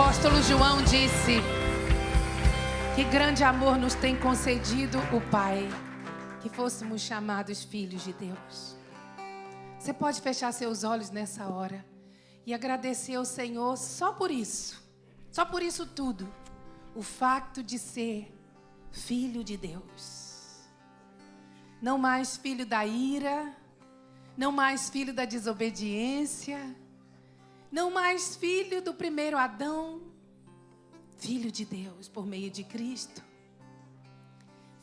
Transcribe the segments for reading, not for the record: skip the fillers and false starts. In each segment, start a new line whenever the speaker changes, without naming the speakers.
apóstolo João disse: que grande amor nos tem concedido o Pai, que fôssemos chamados filhos de Deus. Você pode fechar seus olhos nessa hora e agradecer ao Senhor só por isso tudo, o fato de ser filho de Deus. Não mais filho da ira, não mais filho da desobediência, não mais filho do primeiro Adão, filho de Deus por meio de Cristo,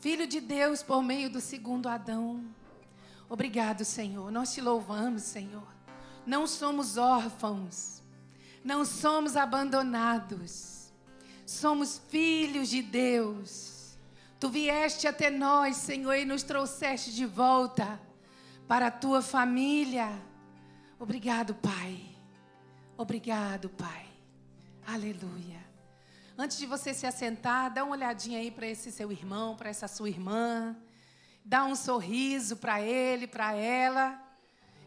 filho de Deus por meio do segundo Adão. Obrigado, Senhor, nós te louvamos, Senhor. Não somos órfãos, não somos abandonados, somos filhos de Deus. Tu vieste até nós, Senhor, e nos trouxeste de volta para a tua família. Obrigado, Pai. Obrigado, Pai. Aleluia. Antes de você se assentar, dá uma olhadinha aí para esse seu irmão, para essa sua irmã. Dá um sorriso para ele, para ela.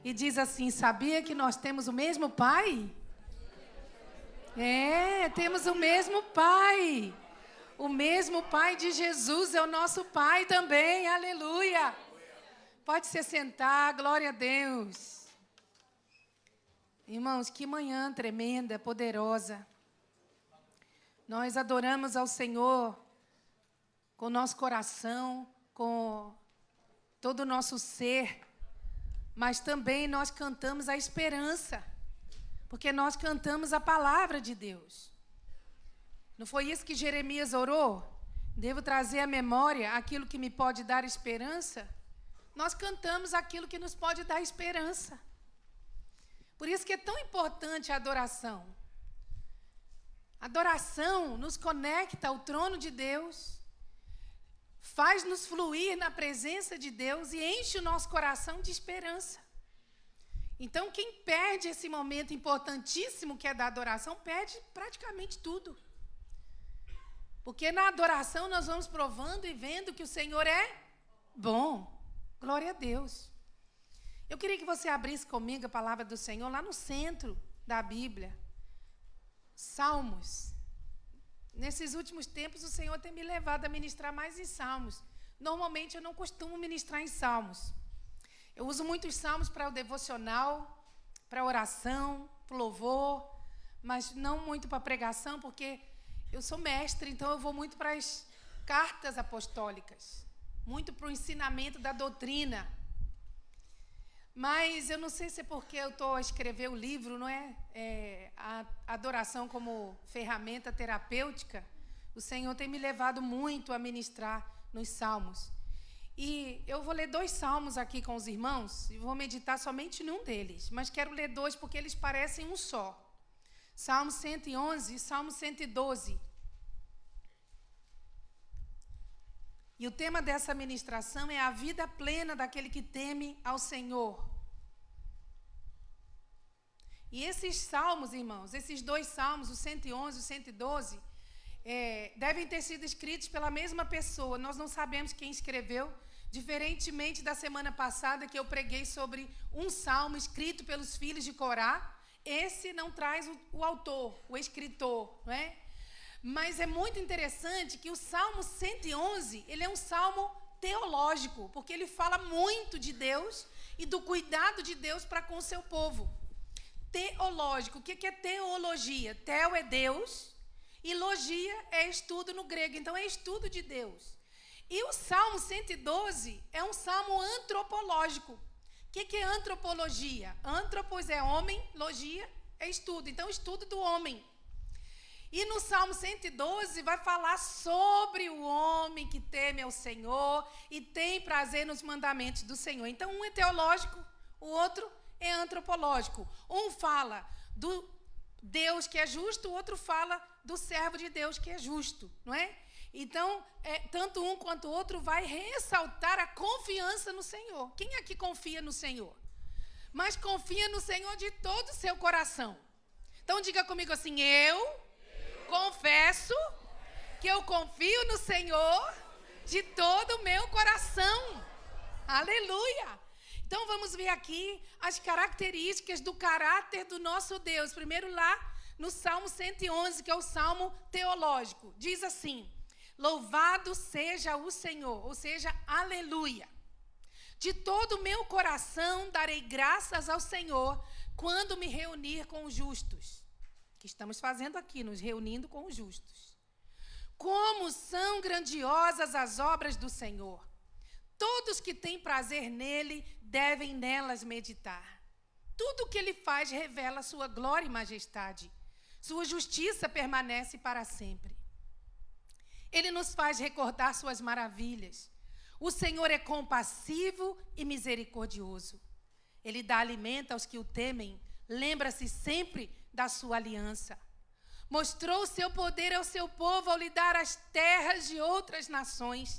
E diz assim: sabia que nós temos o mesmo Pai? Temos o mesmo Pai. O mesmo Pai de Jesus é o nosso Pai também. Aleluia. Pode se sentar, glória a Deus. Irmãos, que manhã tremenda, poderosa. Nós adoramos ao Senhor com o nosso coração, com todo o nosso ser, mas também nós cantamos a esperança, porque nós cantamos a palavra de Deus. Não foi isso que Jeremias orou? Devo trazer à memória aquilo que me pode dar esperança? Nós cantamos aquilo que nos pode dar esperança. Por isso que é tão importante a adoração. A adoração nos conecta ao trono de Deus, faz-nos fluir na presença de Deus e enche o nosso coração de esperança. Então, quem perde esse momento importantíssimo que é da adoração, perde praticamente tudo. Porque na adoração nós vamos provando e vendo que o Senhor é bom. Glória a Deus. Eu queria que você abrisse comigo a palavra do Senhor lá no centro da Bíblia. Salmos. Nesses últimos tempos, o Senhor tem me levado a ministrar mais em salmos. Normalmente, eu não costumo ministrar em salmos. Eu uso muitos salmos para o devocional, para a oração, para o louvor, mas não muito para a pregação, porque eu sou mestre, então eu vou muito para as cartas apostólicas, muito para o ensinamento da doutrina. Mas eu não sei se é porque eu estou a escrever o livro, não é? A adoração como ferramenta terapêutica. O Senhor tem me levado muito a ministrar nos salmos. E eu vou ler 2 salmos aqui com os irmãos, e vou meditar somente num deles. Mas quero ler 2 porque eles parecem um só. Salmo 111 e Salmo 112. E o tema dessa ministração é a vida plena daquele que teme ao Senhor. E esses salmos, irmãos, esses 2 salmos, o 111 e o 112, devem ter sido escritos pela mesma pessoa. Nós não sabemos quem escreveu, diferentemente da semana passada que eu preguei sobre um salmo escrito pelos filhos de Corá. Esse não traz o autor, o escritor, não é? Mas é muito interessante que o Salmo 111, ele é um salmo teológico, porque ele fala muito de Deus e do cuidado de Deus para com o seu povo. Teológico, o que é teologia? Teo é Deus e logia é estudo no grego, então é estudo de Deus. E o Salmo 112 é um salmo antropológico. O que é antropologia? Antropos é homem, logia é estudo, então estudo do homem. E no Salmo 112 vai falar sobre o homem que teme ao Senhor e tem prazer nos mandamentos do Senhor. Então, um é teológico, o outro é antropológico. Um fala do Deus que é justo, o outro fala do servo de Deus que é justo, não é? Então, tanto um quanto o outro vai ressaltar a confiança no Senhor. Quem aqui confia no Senhor? Mas confia no Senhor de todo o seu coração. Então, diga comigo assim: eu confesso que eu confio no Senhor de todo o meu coração. Aleluia! Então vamos ver aqui as características do caráter do nosso Deus. Primeiro lá no Salmo 111, que é o Salmo teológico. Diz assim: louvado seja o Senhor, ou seja, aleluia. De todo o meu coração darei graças ao Senhor quando me reunir com os justos. Que estamos fazendo aqui, nos reunindo com os justos. Como são grandiosas as obras do Senhor. Todos que têm prazer nele devem nelas meditar. Tudo o que ele faz revela sua glória e majestade. Sua justiça permanece para sempre. Ele nos faz recordar suas maravilhas. O Senhor é compassivo e misericordioso. Ele dá alimento aos que o temem. Lembra-se sempre da sua aliança. Mostrou o seu poder ao seu povo ao lhe dar as terras de outras nações.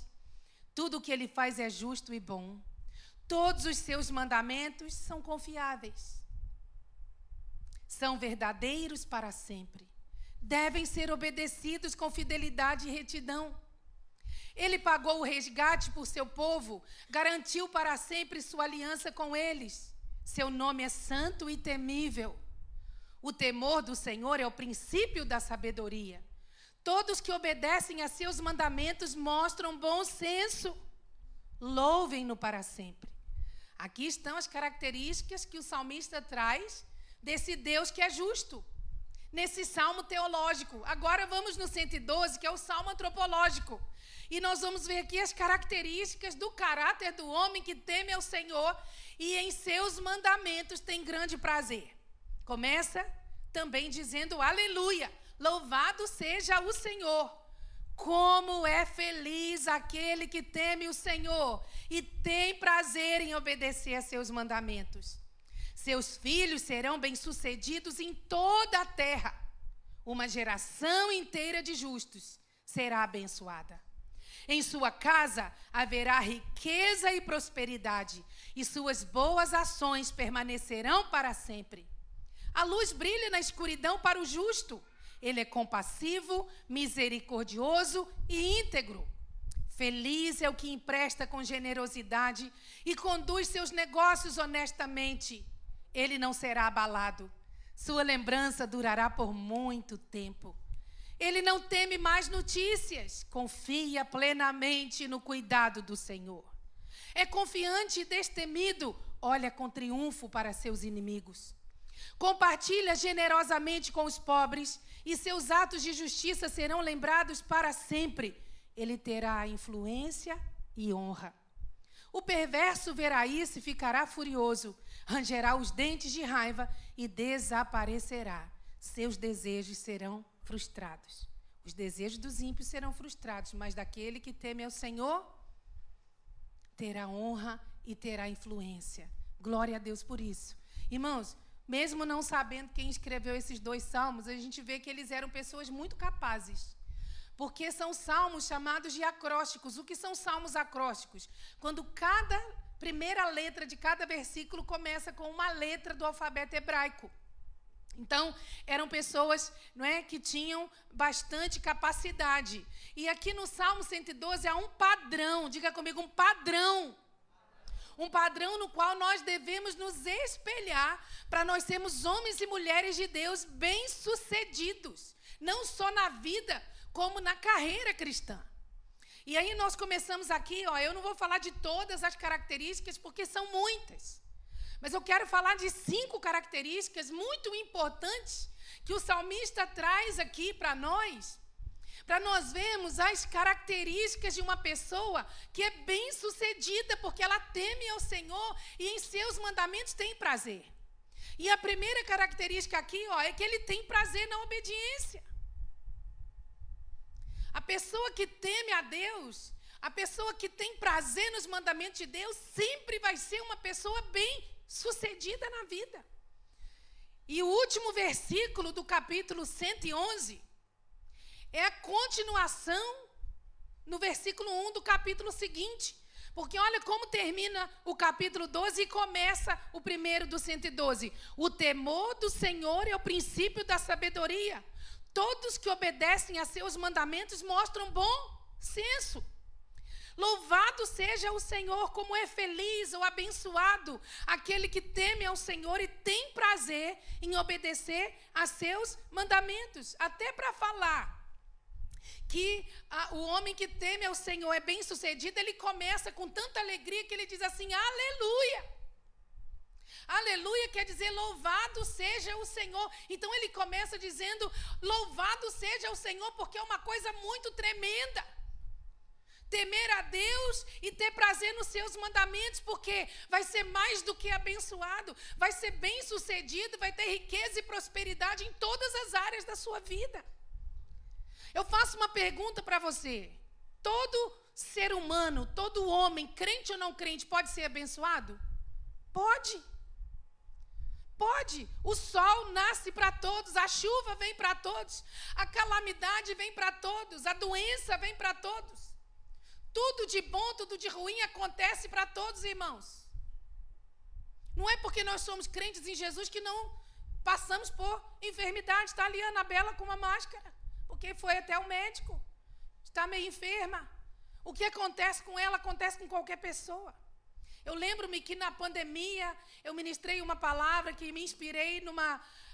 Tudo o que ele faz é justo e bom. Todos os seus mandamentos são confiáveis. São verdadeiros para sempre. Devem ser obedecidos com fidelidade e retidão. Ele pagou o resgate por seu povo, garantiu para sempre sua aliança com eles. Seu nome é santo e temível. O temor do Senhor é o princípio da sabedoria. Todos que obedecem a seus mandamentos mostram bom senso. Louvem-no para sempre. Aqui estão as características que o salmista traz desse Deus que é justo, nesse salmo teológico. Agora vamos no 112, que é o salmo antropológico. E nós vamos ver aqui as características do caráter do homem que teme ao Senhor e em seus mandamentos tem grande prazer. Começa também dizendo aleluia, louvado seja o Senhor. Como é feliz aquele que teme o Senhor e tem prazer em obedecer a seus mandamentos. Seus filhos serão bem-sucedidos em toda a terra. Uma geração inteira de justos será abençoada. Em sua casa haverá riqueza e prosperidade, e suas boas ações permanecerão para sempre. A luz brilha na escuridão para o justo. Ele é compassivo, misericordioso e íntegro. Feliz é o que empresta com generosidade e conduz seus negócios honestamente. Ele não será abalado. Sua lembrança durará por muito tempo. Ele não teme mais notícias. Confia plenamente no cuidado do Senhor. É confiante e destemido. Olha com triunfo para seus inimigos. Compartilha generosamente com os pobres e seus atos de justiça serão lembrados para sempre. Ele terá influência e honra. O perverso verá isso e ficará furioso, rangerá os dentes de raiva e desaparecerá. Seus desejos serão frustrados. Os desejos dos ímpios serão frustrados, mas daquele que teme ao Senhor terá honra e terá influência. Glória a Deus por isso. Irmãos, mesmo não sabendo quem escreveu esses dois salmos, a gente vê que eles eram pessoas muito capazes. Porque são salmos chamados de acrósticos. O que são salmos acrósticos? Quando cada primeira letra de cada versículo começa com uma letra do alfabeto hebraico. Então, eram pessoas, não é, que tinham bastante capacidade. E aqui no Salmo 112 há um padrão, diga comigo, um padrão. Um padrão no qual nós devemos nos espelhar para nós sermos homens e mulheres de Deus bem-sucedidos. Não só na vida, como na carreira cristã. E aí nós começamos aqui, eu não vou falar de todas as características, porque são muitas. Mas eu quero falar de 5 características muito importantes que o salmista traz aqui para nós vermos as características de uma pessoa que é bem-sucedida, porque ela teme ao Senhor e em seus mandamentos tem prazer. E a primeira característica aqui, é que ele tem prazer na obediência. A pessoa que teme a Deus, a pessoa que tem prazer nos mandamentos de Deus, sempre vai ser uma pessoa bem-sucedida na vida. E o último versículo do capítulo 111 é a continuação no versículo 1 do capítulo seguinte. Porque olha como termina o capítulo 12 e começa o primeiro do 112. O temor do Senhor é o princípio da sabedoria. Todos que obedecem a seus mandamentos mostram bom senso. Louvado seja o Senhor, como é feliz ou abençoado aquele que teme ao Senhor e tem prazer em obedecer a seus mandamentos. Até para falar que o homem que teme ao Senhor é bem-sucedido, ele começa com tanta alegria que ele diz assim, aleluia. Aleluia quer dizer louvado seja o Senhor. Então ele começa dizendo louvado seja o Senhor, porque é uma coisa muito tremenda. Temer a Deus e ter prazer nos seus mandamentos, porque vai ser mais do que abençoado, vai ser bem-sucedido, vai ter riqueza e prosperidade em todas as áreas da sua vida. Eu faço uma pergunta para você. Todo ser humano, todo homem, crente ou não crente, pode ser abençoado? Pode. Pode. O sol nasce para todos, a chuva vem para todos, a calamidade vem para todos, a doença vem para todos. Tudo de bom, tudo de ruim acontece para todos, irmãos. Não é porque nós somos crentes em Jesus que não passamos por enfermidade. Está ali a Anabela com uma máscara, porque foi até o médico. Está meio enferma. O que acontece com ela, acontece com qualquer pessoa. Eu lembro-me que na pandemia, eu ministrei uma palavra que me inspirei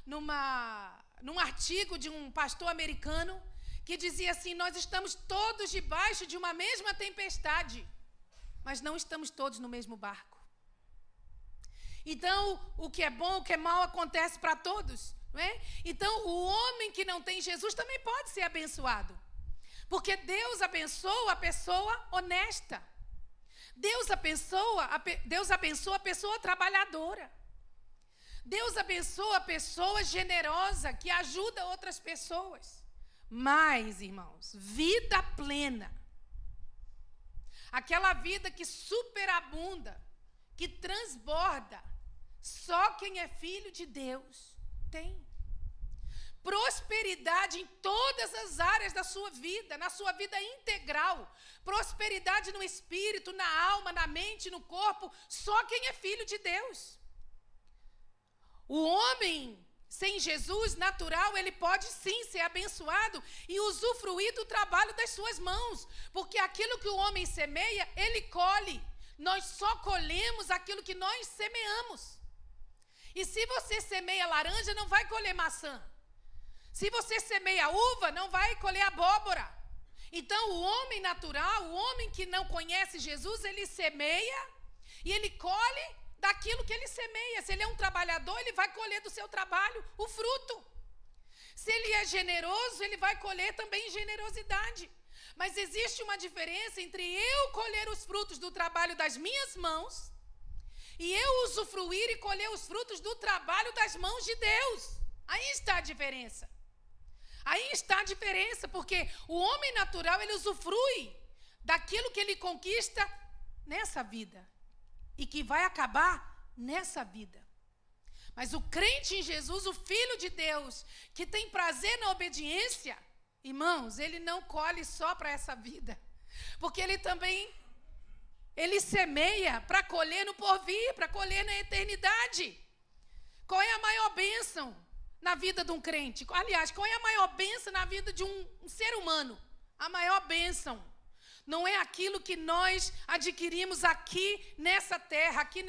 num artigo de um pastor americano, que dizia assim, nós estamos todos debaixo de uma mesma tempestade, mas não estamos todos no mesmo barco. Então, o que é bom, o que é mal acontece para todos, não é? Então, o homem que não tem Jesus também pode ser abençoado, porque Deus abençoa a pessoa honesta. Deus abençoa a pessoa trabalhadora. Deus abençoa a pessoa generosa, que ajuda outras pessoas. Mas, irmãos, vida plena, aquela vida que superabunda, que transborda, só quem é filho de Deus tem. Prosperidade em todas as áreas da sua vida, na sua vida integral. Prosperidade no espírito, na alma, na mente, no corpo, só quem é filho de Deus. O homem sem Jesus natural, ele pode sim ser abençoado e usufruir do trabalho das suas mãos, porque aquilo que o homem semeia, ele colhe. Nós só colhemos aquilo que nós semeamos. E se você semeia laranja, não vai colher maçã. Se você semeia uva, não vai colher abóbora. Então, o homem natural, o homem que não conhece Jesus, ele semeia e ele colhe daquilo que ele semeia. Se ele é um trabalhador, ele vai colher do seu trabalho o fruto. Se ele é generoso, ele vai colher também generosidade. Mas existe uma diferença entre eu colher os frutos do trabalho das minhas mãos e eu usufruir e colher os frutos do trabalho das mãos de Deus. Aí está a diferença. Aí está a diferença, porque o homem natural, ele usufrui daquilo que ele conquista nessa vida e que vai acabar nessa vida. Mas o crente em Jesus, o Filho de Deus, que tem prazer na obediência, irmãos, ele não colhe só para essa vida, porque ele também, ele semeia para colher no porvir, para colher na eternidade. Qual é a maior bênção na vida de um crente? Aliás, qual é a maior bênção na vida de um ser humano? A maior bênção não é aquilo que nós adquirimos aqui nessa terra, aqui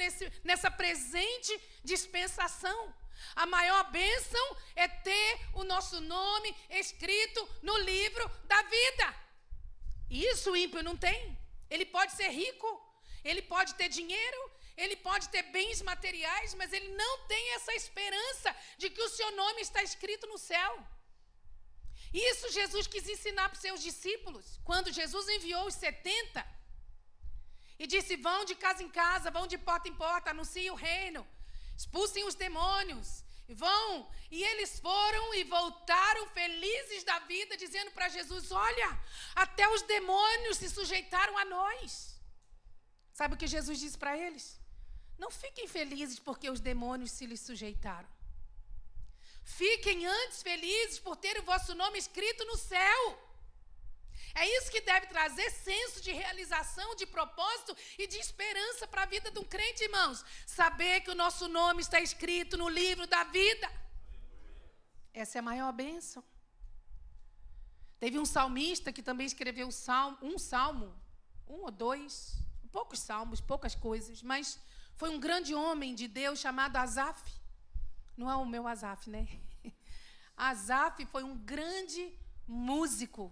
nessa presente dispensação. A maior bênção é ter o nosso nome escrito no livro da vida. Isso o ímpio não tem. Ele pode ser rico, ele pode ter dinheiro, ele pode ter bens materiais, mas ele não tem essa esperança de que o seu nome está escrito no céu. Isso Jesus quis ensinar para os seus discípulos, quando Jesus enviou os 70 e disse, vão de casa em casa, vão de porta em porta, anunciem o reino, expulsem os demônios, vão. E eles foram e voltaram felizes da vida, dizendo para Jesus, olha, até os demônios se sujeitaram a nós. Sabe o que Jesus disse para eles? Não fiquem felizes porque os demônios se lhes sujeitaram. Fiquem antes felizes por ter o vosso nome escrito no céu. É isso que deve trazer senso de realização, de propósito e de esperança para a vida de um crente, irmãos. Saber que o nosso nome está escrito no livro da vida. Essa é a maior bênção. Teve um salmista que também escreveu um salmo, um ou dois, poucos salmos, poucas coisas, mas foi um grande homem de Deus chamado Asaf. Não é o meu Asaf, né? Asaf foi um grande músico,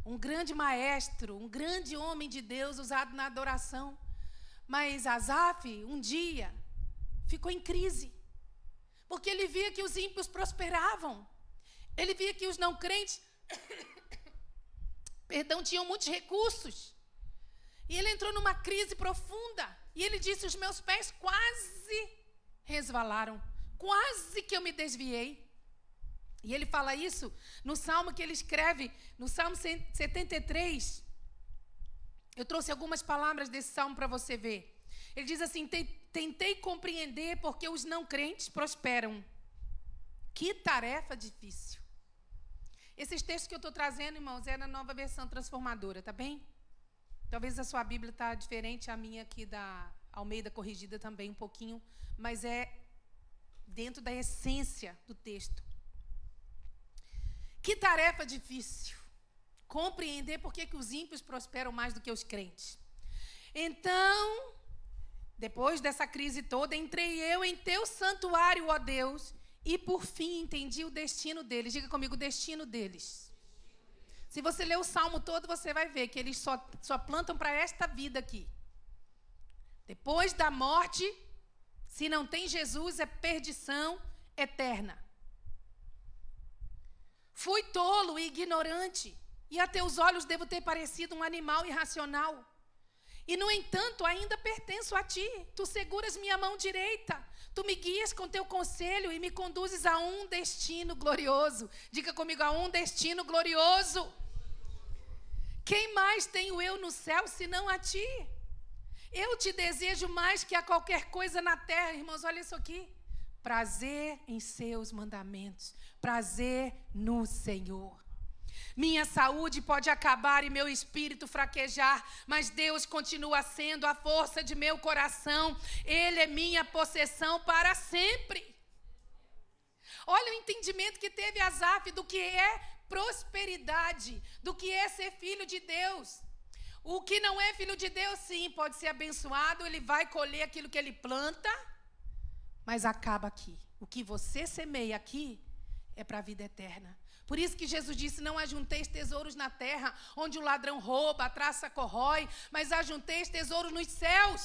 um grande maestro, um grande homem de Deus usado na adoração. Mas Asaf, um dia, ficou em crise, porque ele via que os ímpios prosperavam. Ele via que os não crentes, tinham muitos recursos. E ele entrou numa crise profunda. E ele disse, os meus pés quase resvalaram, quase que eu me desviei. E ele fala isso no salmo que ele escreve, no Salmo 73. Eu trouxe algumas palavras desse salmo para você ver. Ele diz assim, tentei compreender porque os não crentes prosperam. Que tarefa difícil. Esses textos que eu estou trazendo, irmãos, é na Nova Versão Transformadora, tá bem? Talvez a sua Bíblia está diferente, a minha aqui da Almeida Corrigida também um pouquinho, mas é dentro da essência do texto. Que tarefa difícil. Compreender por que os ímpios prosperam mais do que os crentes. Então, depois dessa crise toda, entrei eu em teu santuário, ó Deus, e por fim entendi o destino deles. Diga comigo, o destino deles. Se você ler o salmo todo, você vai ver que eles só plantam para esta vida aqui. Depois da morte, se não tem Jesus, é perdição eterna. Fui tolo e ignorante, e a teus olhos devo ter parecido um animal irracional. E, no entanto, ainda pertenço a ti. Tu seguras minha mão direita. Tu me guias com teu conselho e me conduzes a um destino glorioso. Diga comigo, a um destino glorioso. Quem mais tenho eu no céu, senão a ti? Eu te desejo mais que a qualquer coisa na terra. Irmãos, olha isso aqui. Prazer em seus mandamentos. Prazer no Senhor. Minha saúde pode acabar e meu espírito fraquejar, mas Deus continua sendo a força de meu coração. Ele é minha possessão para sempre. Olha o entendimento que teve Asaf do que é prosperidade, do que é ser filho de Deus. O que não é filho de Deus, sim, pode ser abençoado, ele vai colher aquilo que ele planta, mas acaba aqui. O que você semeia aqui é para a vida eterna. Por isso que Jesus disse, não ajunteis tesouros na terra, onde o ladrão rouba, a traça corrói, mas ajunteis tesouros nos céus.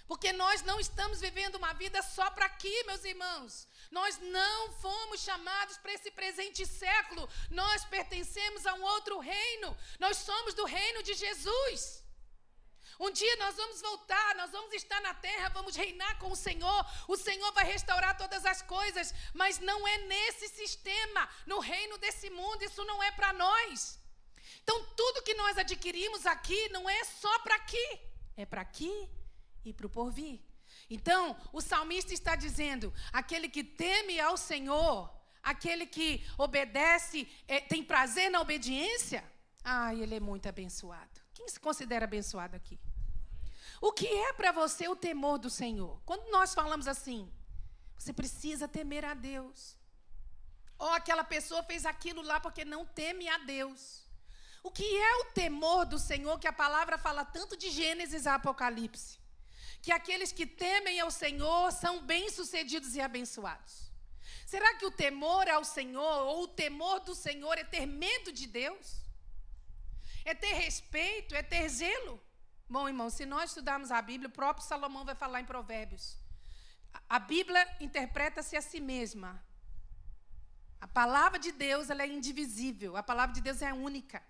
Porque nós não estamos vivendo uma vida só para aqui, meus irmãos. Nós não fomos chamados para esse presente século. Nós pertencemos a um outro reino. Nós somos do reino de Jesus. Um dia nós vamos voltar, nós vamos estar na terra, vamos reinar com o Senhor vai restaurar todas as coisas, mas não é nesse sistema, no reino desse mundo, isso não é para nós. Então, tudo que nós adquirimos aqui não é só para aqui, é para aqui e para o porvir. Então, o salmista está dizendo, aquele que teme ao Senhor, aquele que obedece, tem prazer na obediência, ele é muito abençoado. Quem se considera abençoado aqui? O que é para você o temor do Senhor? Quando nós falamos assim, você precisa temer a Deus. Ou aquela pessoa fez aquilo lá porque não teme a Deus. O que é o temor do Senhor, que a palavra fala tanto de Gênesis a Apocalipse? Que aqueles que temem ao Senhor são bem-sucedidos e abençoados. Será que o temor ao Senhor, ou o temor do Senhor, é ter medo de Deus? É ter respeito, é ter zelo? Bom, irmão, se nós estudarmos a Bíblia, o próprio Salomão vai falar em Provérbios. A Bíblia interpreta-se a si mesma. A palavra de Deus, ela é indivisível. A palavra de Deus é única.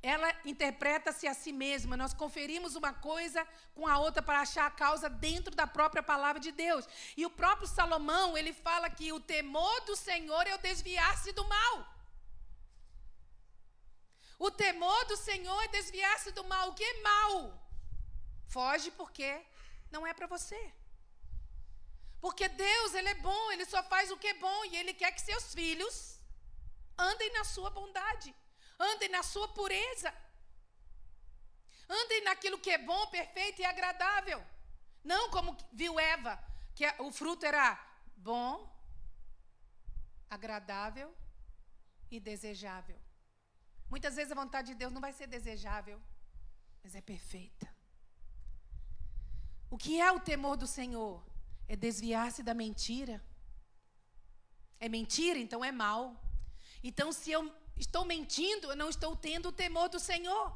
Ela interpreta-se a si mesma. Nós conferimos uma coisa com a outra para achar a causa dentro da própria palavra de Deus. E o próprio Salomão, ele fala que o temor do Senhor é o desviar-se do mal. O temor do Senhor é desviar-se do mal. O que é mal? Foge porque não é para você. Porque Deus, Ele é bom, Ele só faz o que é bom. E Ele quer que seus filhos andem na sua bondade, andem na sua pureza, andem naquilo que é bom, perfeito e agradável. Não como viu Eva, que o fruto era bom, agradável e desejável. Muitas vezes a vontade de Deus não vai ser desejável, mas é perfeita. O que é o temor do Senhor? É desviar-se da mentira. É mentira, então é mal. Então, se eu estou mentindo, eu não estou tendo o temor do Senhor.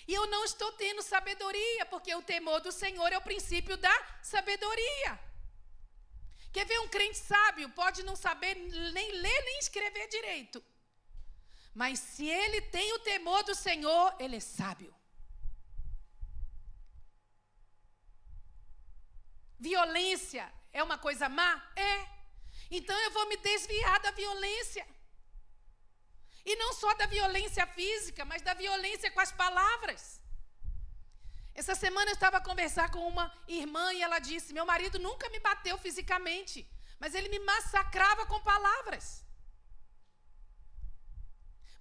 E eu não estou tendo sabedoria, porque o temor do Senhor é o princípio da sabedoria. Quer ver, um crente sábio pode não saber nem ler nem escrever direito. Mas se ele tem o temor do Senhor, ele é sábio. Violência é uma coisa má? É. Então eu vou me desviar da violência. E não só da violência física, mas da violência com as palavras. Essa semana eu estava a conversar com uma irmã e ela disse: meu marido nunca me bateu fisicamente, mas ele me massacrava com palavras.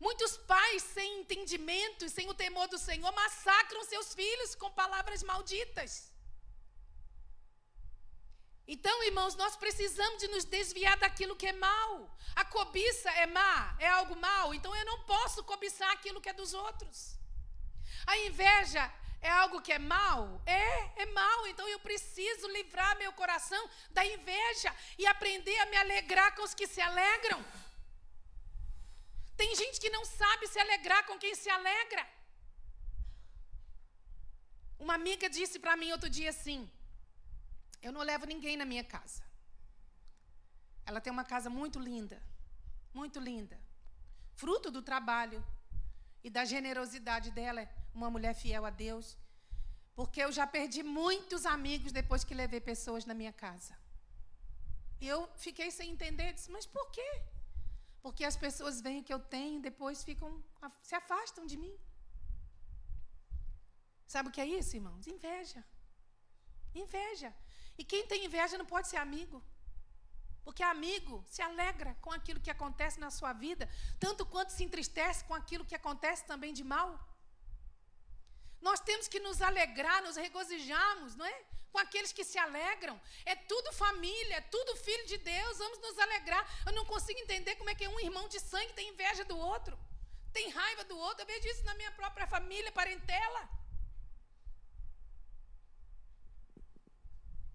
Muitos pais sem entendimento e sem o temor do Senhor massacram seus filhos com palavras malditas. Então, irmãos, nós precisamos de nos desviar daquilo que é mal. A cobiça é má, é algo mal, então eu não posso cobiçar aquilo que é dos outros. A inveja é algo que é mal? É mal, então eu preciso livrar meu coração da inveja e aprender a me alegrar com os que se alegram. Tem gente que não sabe se alegrar com quem se alegra. Uma amiga disse para mim outro dia assim: eu não levo ninguém na minha casa. Ela tem uma casa muito linda, fruto do trabalho e da generosidade dela, uma mulher fiel a Deus, porque eu já perdi muitos amigos depois que levei pessoas na minha casa. E eu fiquei sem entender, disse: mas por quê? Porque as pessoas veem o que eu tenho e depois se afastam de mim. Sabe o que é isso, irmãos? Inveja. E quem tem inveja não pode ser amigo. Porque amigo se alegra com aquilo que acontece na sua vida, tanto quanto se entristece com aquilo que acontece também de mal. Nós temos que nos alegrar, nos regozijarmos, não é? Com aqueles que se alegram. É tudo família, é tudo filho de Deus, vamos nos alegrar. Eu não consigo entender como é que um irmão de sangue tem inveja do outro, tem raiva do outro. Eu vejo isso na minha própria família, parentela.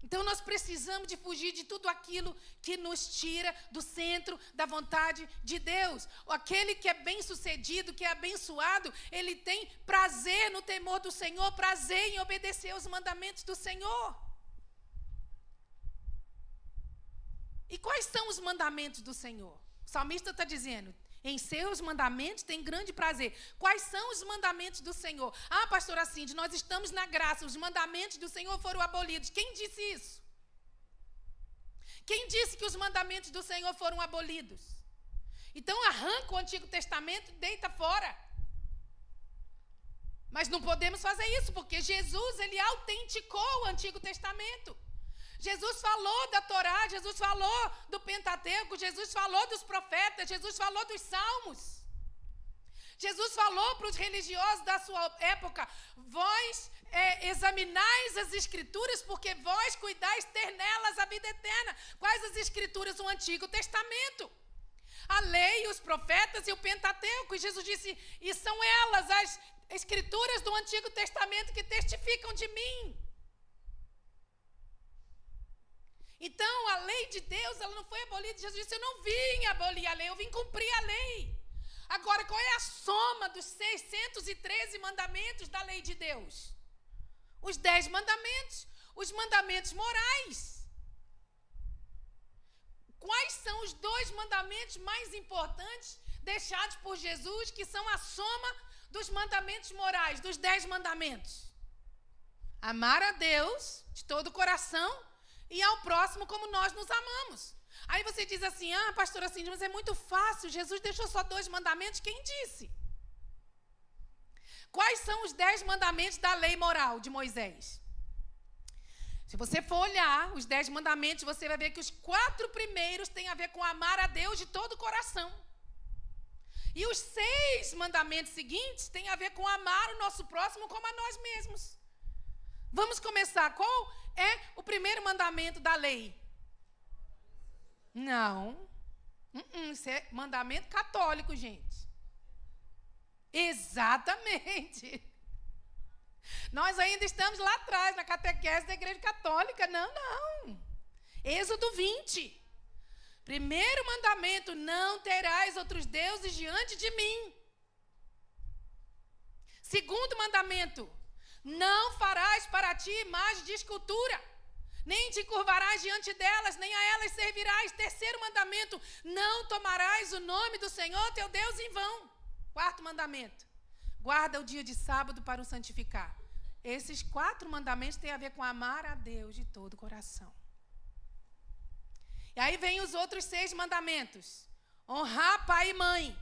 Então nós precisamos de fugir de tudo aquilo que nos tira do centro da vontade de Deus. Aquele que é bem-sucedido, que é abençoado, ele tem prazer no temor do Senhor, prazer em obedecer aos mandamentos do Senhor. E quais são os mandamentos do Senhor? O salmista está dizendo: em seus mandamentos tem grande prazer. Quais são os mandamentos do Senhor? Ah, pastora Cindy, nós estamos na graça, os mandamentos do Senhor foram abolidos. Quem disse isso? Quem disse que os mandamentos do Senhor foram abolidos? Então arranca o Antigo Testamento e deita fora. Mas não podemos fazer isso, porque Jesus, ele autenticou o Antigo Testamento. Jesus falou da Torá, Jesus falou do Pentateuco, Jesus falou dos profetas, Jesus falou dos salmos. Jesus falou para os religiosos da sua época: vós examinais as Escrituras, porque vós cuidais ter nelas a vida eterna. Quais as Escrituras? O Antigo Testamento. A lei, os profetas e o Pentateuco. E Jesus disse: e são elas as Escrituras do Antigo Testamento que testificam de mim. Então, a lei de Deus, ela não foi abolida. Jesus disse: eu não vim abolir a lei, eu vim cumprir a lei. Agora, qual é a soma dos 613 mandamentos da lei de Deus? Os 10 mandamentos, os mandamentos morais. Quais são os 2 mandamentos mais importantes deixados por Jesus, que são a soma dos mandamentos morais, dos 10 mandamentos? Amar a Deus de todo o coração e ao próximo como nós nos amamos. Aí você diz assim: ah, pastora Cindy, mas é muito fácil, Jesus deixou só 2 mandamentos. Quem disse? Quais são os 10 mandamentos da lei moral de Moisés? Se você for olhar os 10 mandamentos, você vai ver que os 4 primeiros têm a ver com amar a Deus de todo o coração. E os 6 mandamentos seguintes têm a ver com amar o nosso próximo como a nós mesmos. Vamos começar. Qual é o primeiro mandamento da lei? Não. Isso é mandamento católico, gente. Exatamente. Nós ainda estamos lá atrás, na catequese da Igreja Católica. Não. Êxodo 20. Primeiro mandamento, não terás outros deuses diante de mim. Segundo mandamento, não farás para ti imagem de escultura, nem te curvarás diante delas, nem a elas servirás. Terceiro mandamento, não tomarás o nome do Senhor teu Deus em vão. Quarto mandamento, guarda o dia de sábado para o santificar. Esses 4 mandamentos têm a ver com amar a Deus de todo o coração. E aí vem os outros 6 mandamentos. Honrar pai e mãe.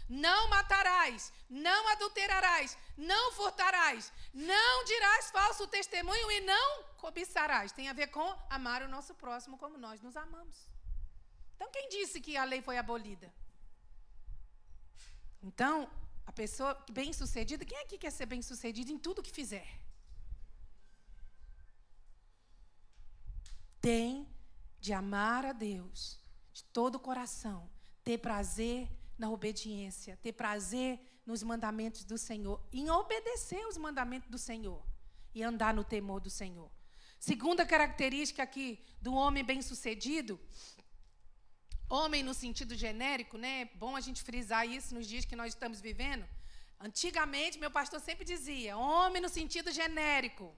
Não matarás, não adulterarás, não furtarás, não dirás falso testemunho e não cobiçarás. Tem a ver com amar o nosso próximo como nós nos amamos. Então, quem disse que a lei foi abolida? Então, a pessoa bem-sucedida, quem aqui quer ser bem-sucedido em tudo que fizer? Tem de amar a Deus de todo o coração, ter prazer na obediência, ter prazer nos mandamentos do Senhor, em obedecer os mandamentos do Senhor e andar no temor do Senhor. Segunda característica aqui do homem bem-sucedido, homem no sentido genérico, né? É bom a gente frisar isso nos dias que nós estamos vivendo. Antigamente, meu pastor sempre dizia, homem no sentido genérico.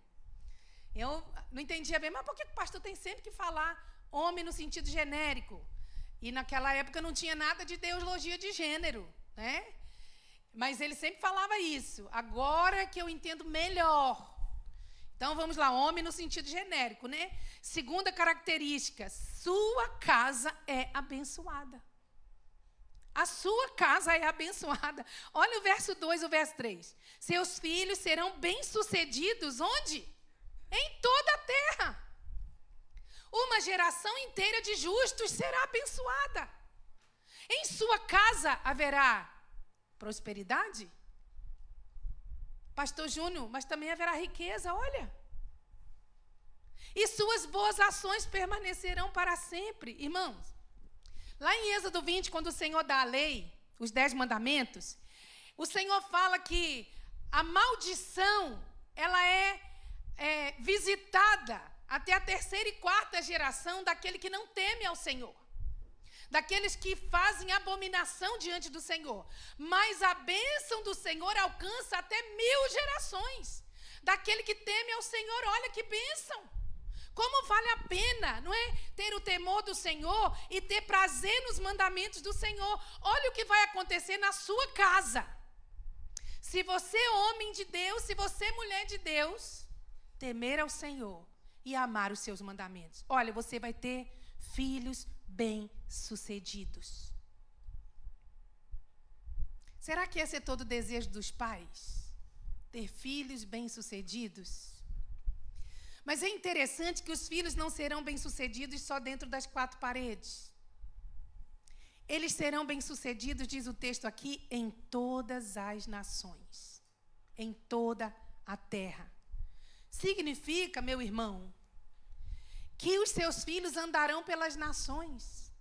Eu não entendia bem, mas por que o pastor tem sempre que falar homem no sentido genérico? E naquela época não tinha nada de teologia de gênero, né? Mas ele sempre falava isso. Agora que eu entendo melhor. Então, vamos lá, homem no sentido genérico, né? Segunda característica, sua casa é abençoada. A sua casa é abençoada. Olha o verso 2 e o verso 3. Seus filhos serão bem-sucedidos onde? Em toda a terra. Uma geração inteira de justos será abençoada. Em sua casa haverá prosperidade? Pastor Júnior, mas também haverá riqueza, olha. E suas boas ações permanecerão para sempre. Irmãos, lá em Êxodo 20, quando o Senhor dá a lei, os 10 mandamentos, o Senhor fala que a maldição, ela é visitada até a 3ª e 4ª geração daquele que não teme ao Senhor. Daqueles que fazem abominação diante do Senhor. Mas a bênção do Senhor alcança até 1000 gerações. Daquele que teme ao Senhor, olha que bênção. Como vale a pena, não é? Ter o temor do Senhor e ter prazer nos mandamentos do Senhor. Olha o que vai acontecer na sua casa. Se você é homem de Deus, se você é mulher de Deus, temer ao Senhor e amar os seus mandamentos. Olha, você vai ter filhos bem-sucedidos. Será que esse é todo o desejo dos pais? Ter filhos bem-sucedidos? Mas é interessante que os filhos não serão bem-sucedidos só dentro das 4 paredes. Eles serão bem-sucedidos, diz o texto aqui, em todas as nações. Em toda a terra. Significa, meu irmão, que os seus filhos andarão pelas nações.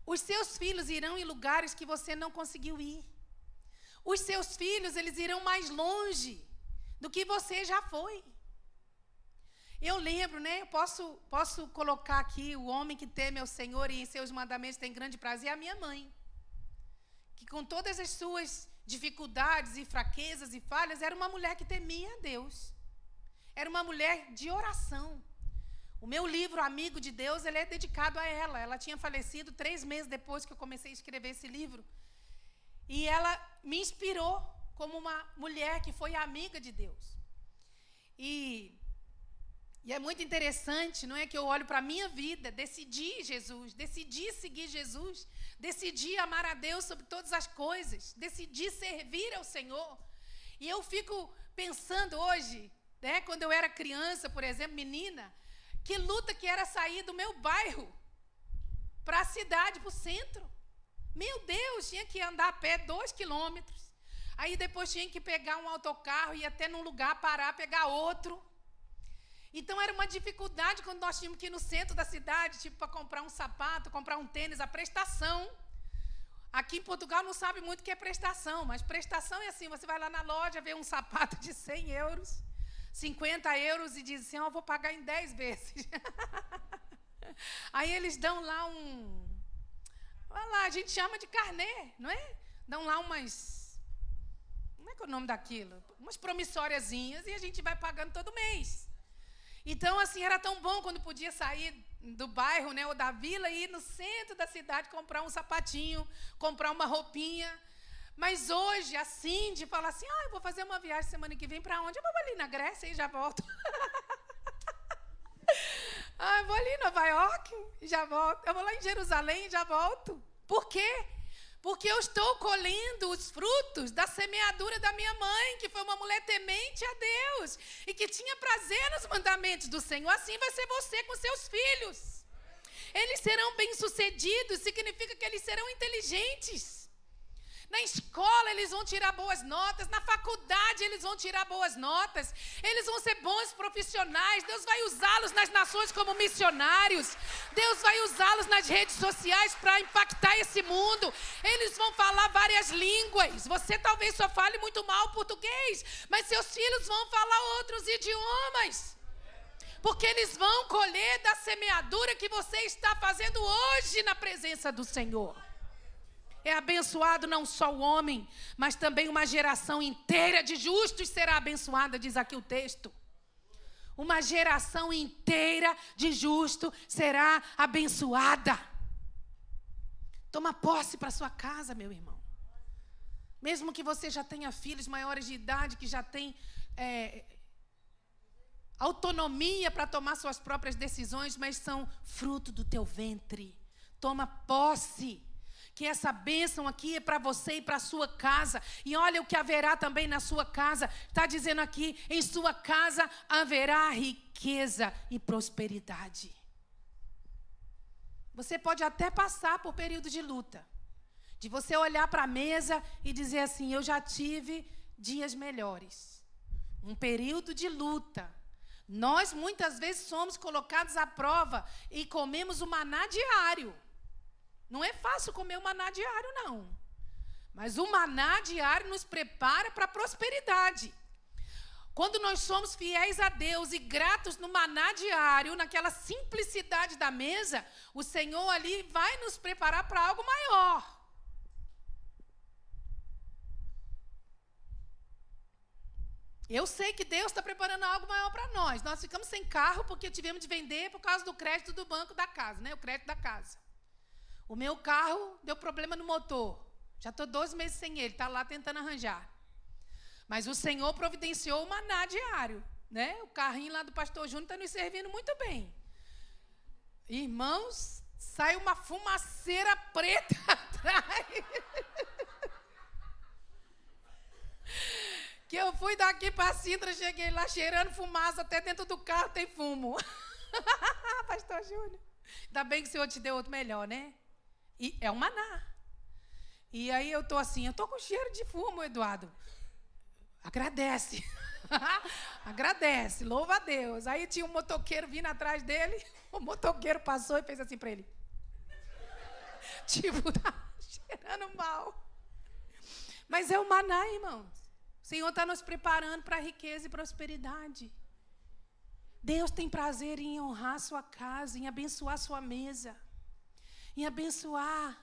Os seus filhos irão em lugares que você não conseguiu ir. Os seus filhos, eles irão mais longe do que você já foi. Eu lembro, né? Eu posso colocar aqui o homem que teme ao Senhor e em seus mandamentos tem grande prazer, a minha mãe. Que com todas as suas dificuldades e fraquezas e falhas, era uma mulher que temia a Deus. Era uma mulher de oração. O meu livro, Amigo de Deus, ele é dedicado a ela. Ela tinha falecido 3 meses depois que eu comecei a escrever esse livro. E ela me inspirou como uma mulher que foi amiga de Deus. E é muito interessante, não é, que eu olho para a minha vida, decidi Jesus, decidi seguir Jesus, decidi amar a Deus sobre todas as coisas, decidi servir ao Senhor. E eu fico pensando hoje, né, quando eu era criança, por exemplo, menina, que luta que era sair do meu bairro para a cidade, para o centro. Meu Deus, tinha que andar a pé 2 quilômetros. Aí depois tinha que pegar um autocarro, ir até num lugar, parar, pegar outro. Então era uma dificuldade quando nós tínhamos que ir no centro da cidade, tipo para comprar um sapato, comprar um tênis, a prestação. aqui em Portugal não sabe muito o que é prestação, mas prestação é assim, você vai lá na loja, vê um sapato de 100 euros, 50 euros e diz assim, vou pagar em 10 vezes. Aí eles dão lá olha lá, a gente chama de carnê, não é? Dão lá umas, como é que é o nome daquilo? Umas promissóriazinhas e a gente vai pagando todo mês. Então, assim, era tão bom quando podia sair do bairro, né, ou da vila e ir no centro da cidade comprar um sapatinho, comprar uma roupinha. Mas hoje, a Cindy fala assim, eu vou fazer uma viagem semana que vem para onde? Eu vou ali na Grécia e já volto. Eu vou ali em Nova York e já volto. Eu vou lá em Jerusalém e já volto. Por quê? Porque eu estou colhendo os frutos da semeadura da minha mãe, que foi uma mulher temente a Deus e que tinha prazer nos mandamentos do Senhor. Assim vai ser você com seus filhos. Eles serão bem-sucedidos, significa que eles serão inteligentes. Na escola eles vão tirar boas notas, na faculdade eles vão tirar boas notas, eles vão ser bons profissionais, Deus vai usá-los nas nações como missionários, Deus vai usá-los nas redes sociais para impactar esse mundo, eles vão falar várias línguas, você talvez só fale muito mal português, mas seus filhos vão falar outros idiomas, porque eles vão colher da semeadura que você está fazendo hoje na presença do Senhor. É abençoado não só o homem, mas também uma geração inteira de justos será abençoada, diz aqui o texto. Uma geração inteira de justos será abençoada. Toma posse para sua casa, meu irmão. Mesmo que você já tenha filhos maiores de idade, que já tem autonomia para tomar suas próprias decisões, mas são fruto do teu ventre. Toma posse. Que essa bênção aqui é para você e para a sua casa. E olha o que haverá também na sua casa. Está dizendo aqui, em sua casa haverá riqueza e prosperidade. Você pode até passar por período de luta. De você olhar para a mesa e dizer assim, eu já tive dias melhores. Um período de luta. Nós muitas vezes somos colocados à prova e comemos o maná diário. Não é fácil comer o maná diário, não. Mas o maná diário nos prepara para a prosperidade. Quando nós somos fiéis a Deus e gratos no maná diário, naquela simplicidade da mesa, o Senhor ali vai nos preparar para algo maior. Eu sei que Deus está preparando algo maior para nós. Nós ficamos sem carro porque tivemos de vender por causa do crédito do banco da casa, né? O crédito da casa. O meu carro deu problema no motor. Já estou 12 meses sem ele, está lá tentando arranjar. Mas o Senhor providenciou o maná diário, né? O carrinho lá do pastor Júnior está nos servindo muito bem. Irmãos, sai uma fumaceira preta atrás. Que eu fui daqui para Sintra, cheguei lá cheirando fumaça, até dentro do carro tem fumo. Pastor Júnior. Ainda bem que o Senhor te deu outro melhor, né? E é um maná. E aí eu estou assim, eu estou com cheiro de fumo, Eduardo. Agradece. Agradece, louva a Deus. Aí tinha um motoqueiro vindo atrás dele, o motoqueiro passou e fez assim para ele. Tipo, tá cheirando mal. Mas é o maná, irmãos. O Senhor está nos preparando para riqueza e prosperidade. Deus tem prazer em honrar a sua casa, em abençoar a sua mesa, em abençoar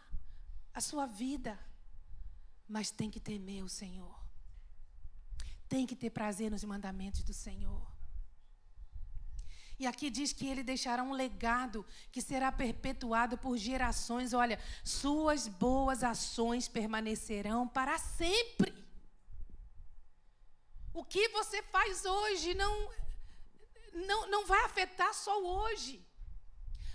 a sua vida. Mas tem que temer o Senhor. Tem que ter prazer nos mandamentos do Senhor. E aqui diz que ele deixará um legado que será perpetuado por gerações. Olha, suas boas ações permanecerão para sempre. O que você faz hoje não vai afetar só o hoje.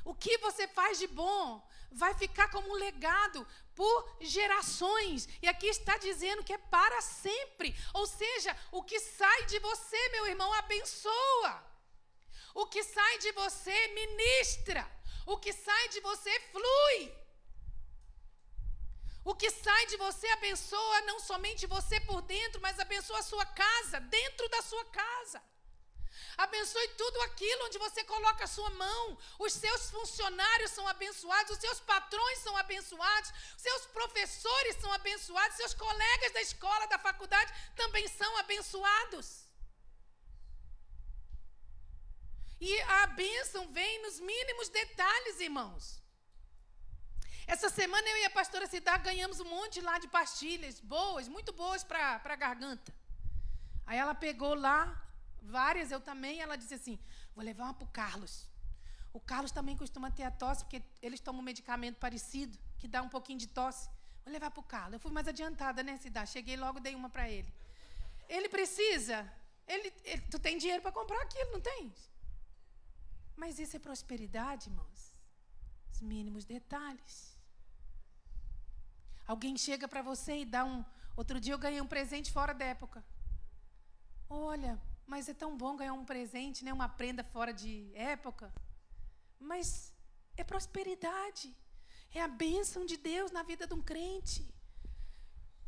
O que você faz de bom vai ficar como um legado por gerações. E aqui está dizendo que é para sempre. Ou seja, o que sai de você, meu irmão, abençoa. O que sai de você ministra. O que sai de você flui. O que sai de você abençoa não somente você por dentro, mas abençoa a sua casa, dentro da sua casa. Abençoe tudo aquilo onde você coloca a sua mão. Os seus funcionários são abençoados, os seus patrões são abençoados, os seus professores são abençoados, seus colegas da escola, da faculdade também são abençoados. E a bênção vem nos mínimos detalhes, irmãos. Essa semana eu e a pastora Cidade ganhamos um monte lá de pastilhas boas, muito boas para a garganta. Aí ela pegou lá várias, eu também, ela disse assim, vou levar uma para o Carlos. O Carlos também costuma ter a tosse, porque eles tomam um medicamento parecido, que dá um pouquinho de tosse. Vou levar para o Carlos. Eu fui mais adiantada, né, Cidade? Cheguei logo, dei uma para ele. Ele precisa, tu tem dinheiro para comprar aquilo, não tens? Mas isso é prosperidade, irmãos. Os mínimos detalhes. Alguém chega para você e dá um... Outro dia eu ganhei um presente fora da época. Olha, mas é tão bom ganhar um presente, né? Uma prenda fora de época. Mas é prosperidade. É a bênção de Deus na vida de um crente.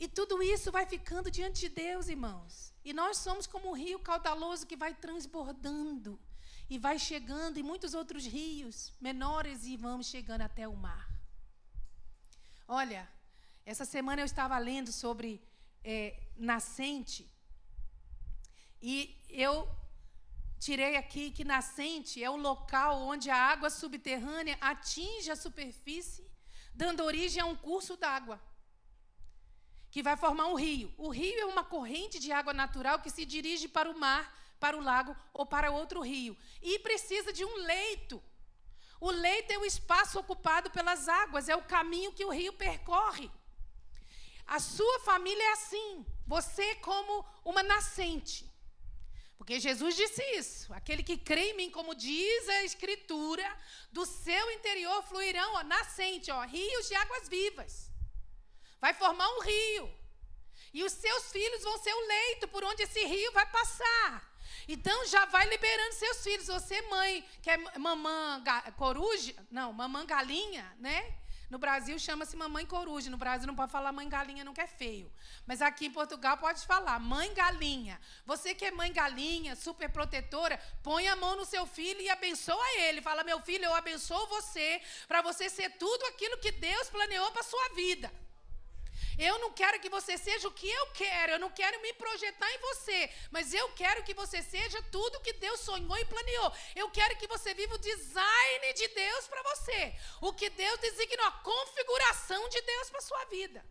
E tudo isso vai ficando diante de Deus, irmãos. E nós somos como um rio caudaloso que vai transbordando. E vai chegando em muitos outros rios menores e vamos chegando até o mar. Olha, essa semana eu estava lendo sobre nascente. E eu tirei aqui que nascente é o local onde a água subterrânea atinge a superfície, dando origem a um curso d'água, que vai formar um rio. O rio é uma corrente de água natural que se dirige para o mar, para o lago ou para outro rio. E precisa de um leito. O leito é o espaço ocupado pelas águas, é o caminho que o rio percorre. A sua família é assim, você como uma nascente. Porque Jesus disse isso, aquele que crê em mim, como diz a Escritura, do seu interior fluirão, nascente, rios de águas vivas. Vai formar um rio. E os seus filhos vão ser o leito por onde esse rio vai passar. Então, já vai liberando seus filhos. Você, mãe, que é mamã coruja, não, mamã galinha, né? No Brasil chama-se mamãe coruja. No Brasil não pode falar mãe galinha, não, que é feio. Mas aqui em Portugal pode falar mãe galinha. Você que é mãe galinha, super protetora, põe a mão no seu filho e abençoa ele. Fala, meu filho, eu abençoo você, para você ser tudo aquilo que Deus planeou para a sua vida. Eu não quero que você seja o que eu quero, eu não quero me projetar em você, mas eu quero que você seja tudo que Deus sonhou e planeou. Eu quero que você viva o design de Deus para você, o que Deus designou, a configuração de Deus para a sua vida.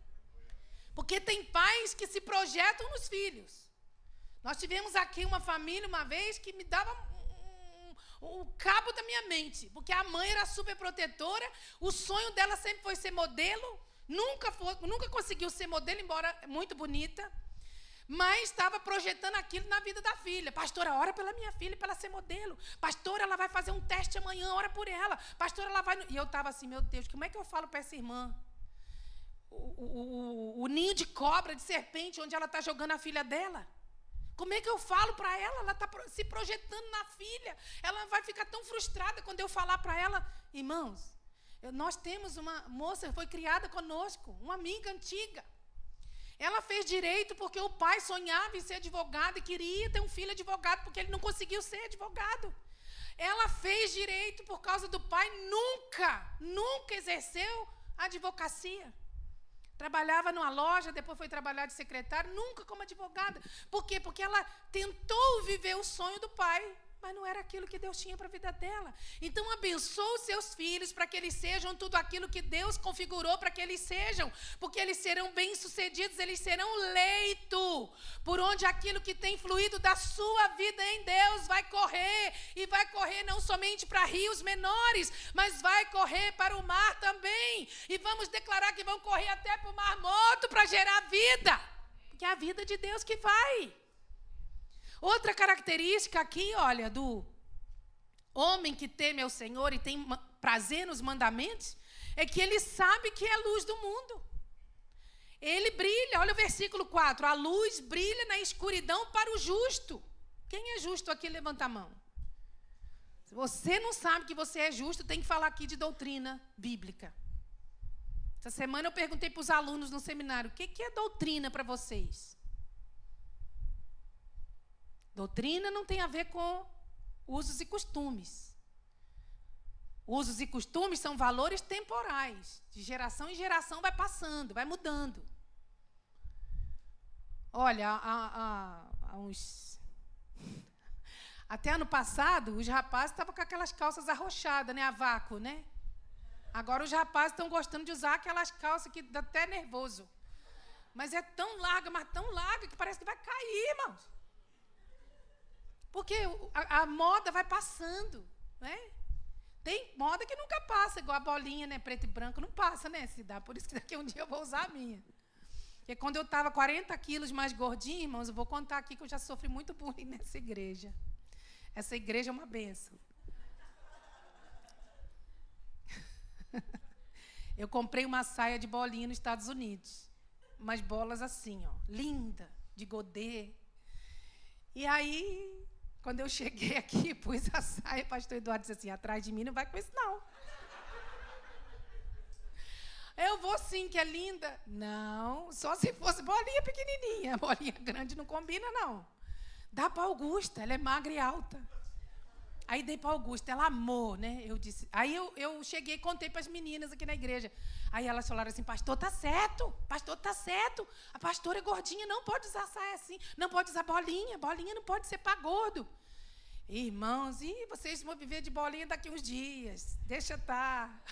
Porque tem pais que se projetam nos filhos. Nós tivemos aqui uma família uma vez que me dava o cabo da minha mente, porque a mãe era super protetora, o sonho dela sempre foi ser modelo. Nunca conseguiu ser modelo, embora muito bonita, mas estava projetando aquilo na vida da filha. Pastora, ora pela minha filha para ela ser modelo. Pastora, ela vai fazer um teste amanhã, ora por ela. Pastora, ela vai... E eu estava assim, meu Deus, como é que eu falo para essa irmã? O ninho de cobra, de serpente, onde ela está jogando a filha dela. Como é que eu falo para ela? Ela está se projetando na filha. Ela vai ficar tão frustrada quando eu falar para ela. Irmãos, nós temos uma moça que foi criada conosco, uma amiga antiga. Ela fez direito porque o pai sonhava em ser advogado e queria ter um filho advogado porque ele não conseguiu ser advogado. Ela fez direito por causa do pai, nunca exerceu a advocacia. Trabalhava numa loja, depois foi trabalhar de secretária, nunca como advogada. Por quê? Porque ela tentou viver o sonho do pai, mas não era aquilo que Deus tinha para a vida dela. Então, abençoa os seus filhos para que eles sejam tudo aquilo que Deus configurou para que eles sejam. Porque eles serão bem-sucedidos, eles serão leito por onde aquilo que tem fluído da sua vida em Deus vai correr. E vai correr não somente para rios menores, mas vai correr para o mar também. E vamos declarar que vão correr até para o mar morto para gerar vida. Porque é a vida de Deus que vai. Outra característica aqui, olha, do homem que teme ao Senhor e tem prazer nos mandamentos, é que ele sabe que é a luz do mundo. Ele brilha, olha o versículo 4, a luz brilha na escuridão para o justo. Quem é justo aqui? Levanta a mão. Se você não sabe que você é justo, tem que falar aqui de doutrina bíblica. Essa semana eu perguntei para os alunos no seminário, o que é doutrina para vocês? Doutrina não tem a ver com usos e costumes. Usos e costumes são valores temporais. De geração em geração vai passando, vai mudando. Olha, há uns... Até ano passado, os rapazes estavam com aquelas calças arrochadas, né? A vácuo, né? Agora os rapazes estão gostando de usar aquelas calças que dá até nervoso. Mas é tão larga, mas tão larga, que parece que vai cair, irmãos. Porque a moda vai passando, né? Tem moda que nunca passa, igual a bolinha, né? Preto e branco, não passa, né? Se dá. Por isso que daqui a um dia eu vou usar a minha. Porque quando eu estava 40 quilos mais gordinha, irmãos, eu vou contar aqui que eu já sofri muito bullying nessa igreja. Essa igreja é uma bênção. Eu comprei uma saia de bolinha nos Estados Unidos. Umas bolas assim, ó, linda, de godê. E aí, quando eu cheguei aqui, pus a saia, o pastor Eduardo disse assim, atrás de mim não vai com isso, não. Eu vou sim, que é linda. Não, só se fosse bolinha pequenininha. Bolinha grande não combina, não. Dá para Augusta, ela é magra e alta. Aí dei para Augusta, ela amou, né? Eu disse. Aí eu cheguei e contei para as meninas aqui na igreja. Aí elas falaram assim, pastor, tá certo. Pastor, tá certo. A pastora é gordinha, não pode usar saia assim. Não pode usar bolinha. Bolinha não pode ser para gordo. Irmãos, e vocês vão viver de bolinha daqui uns dias. Deixa estar.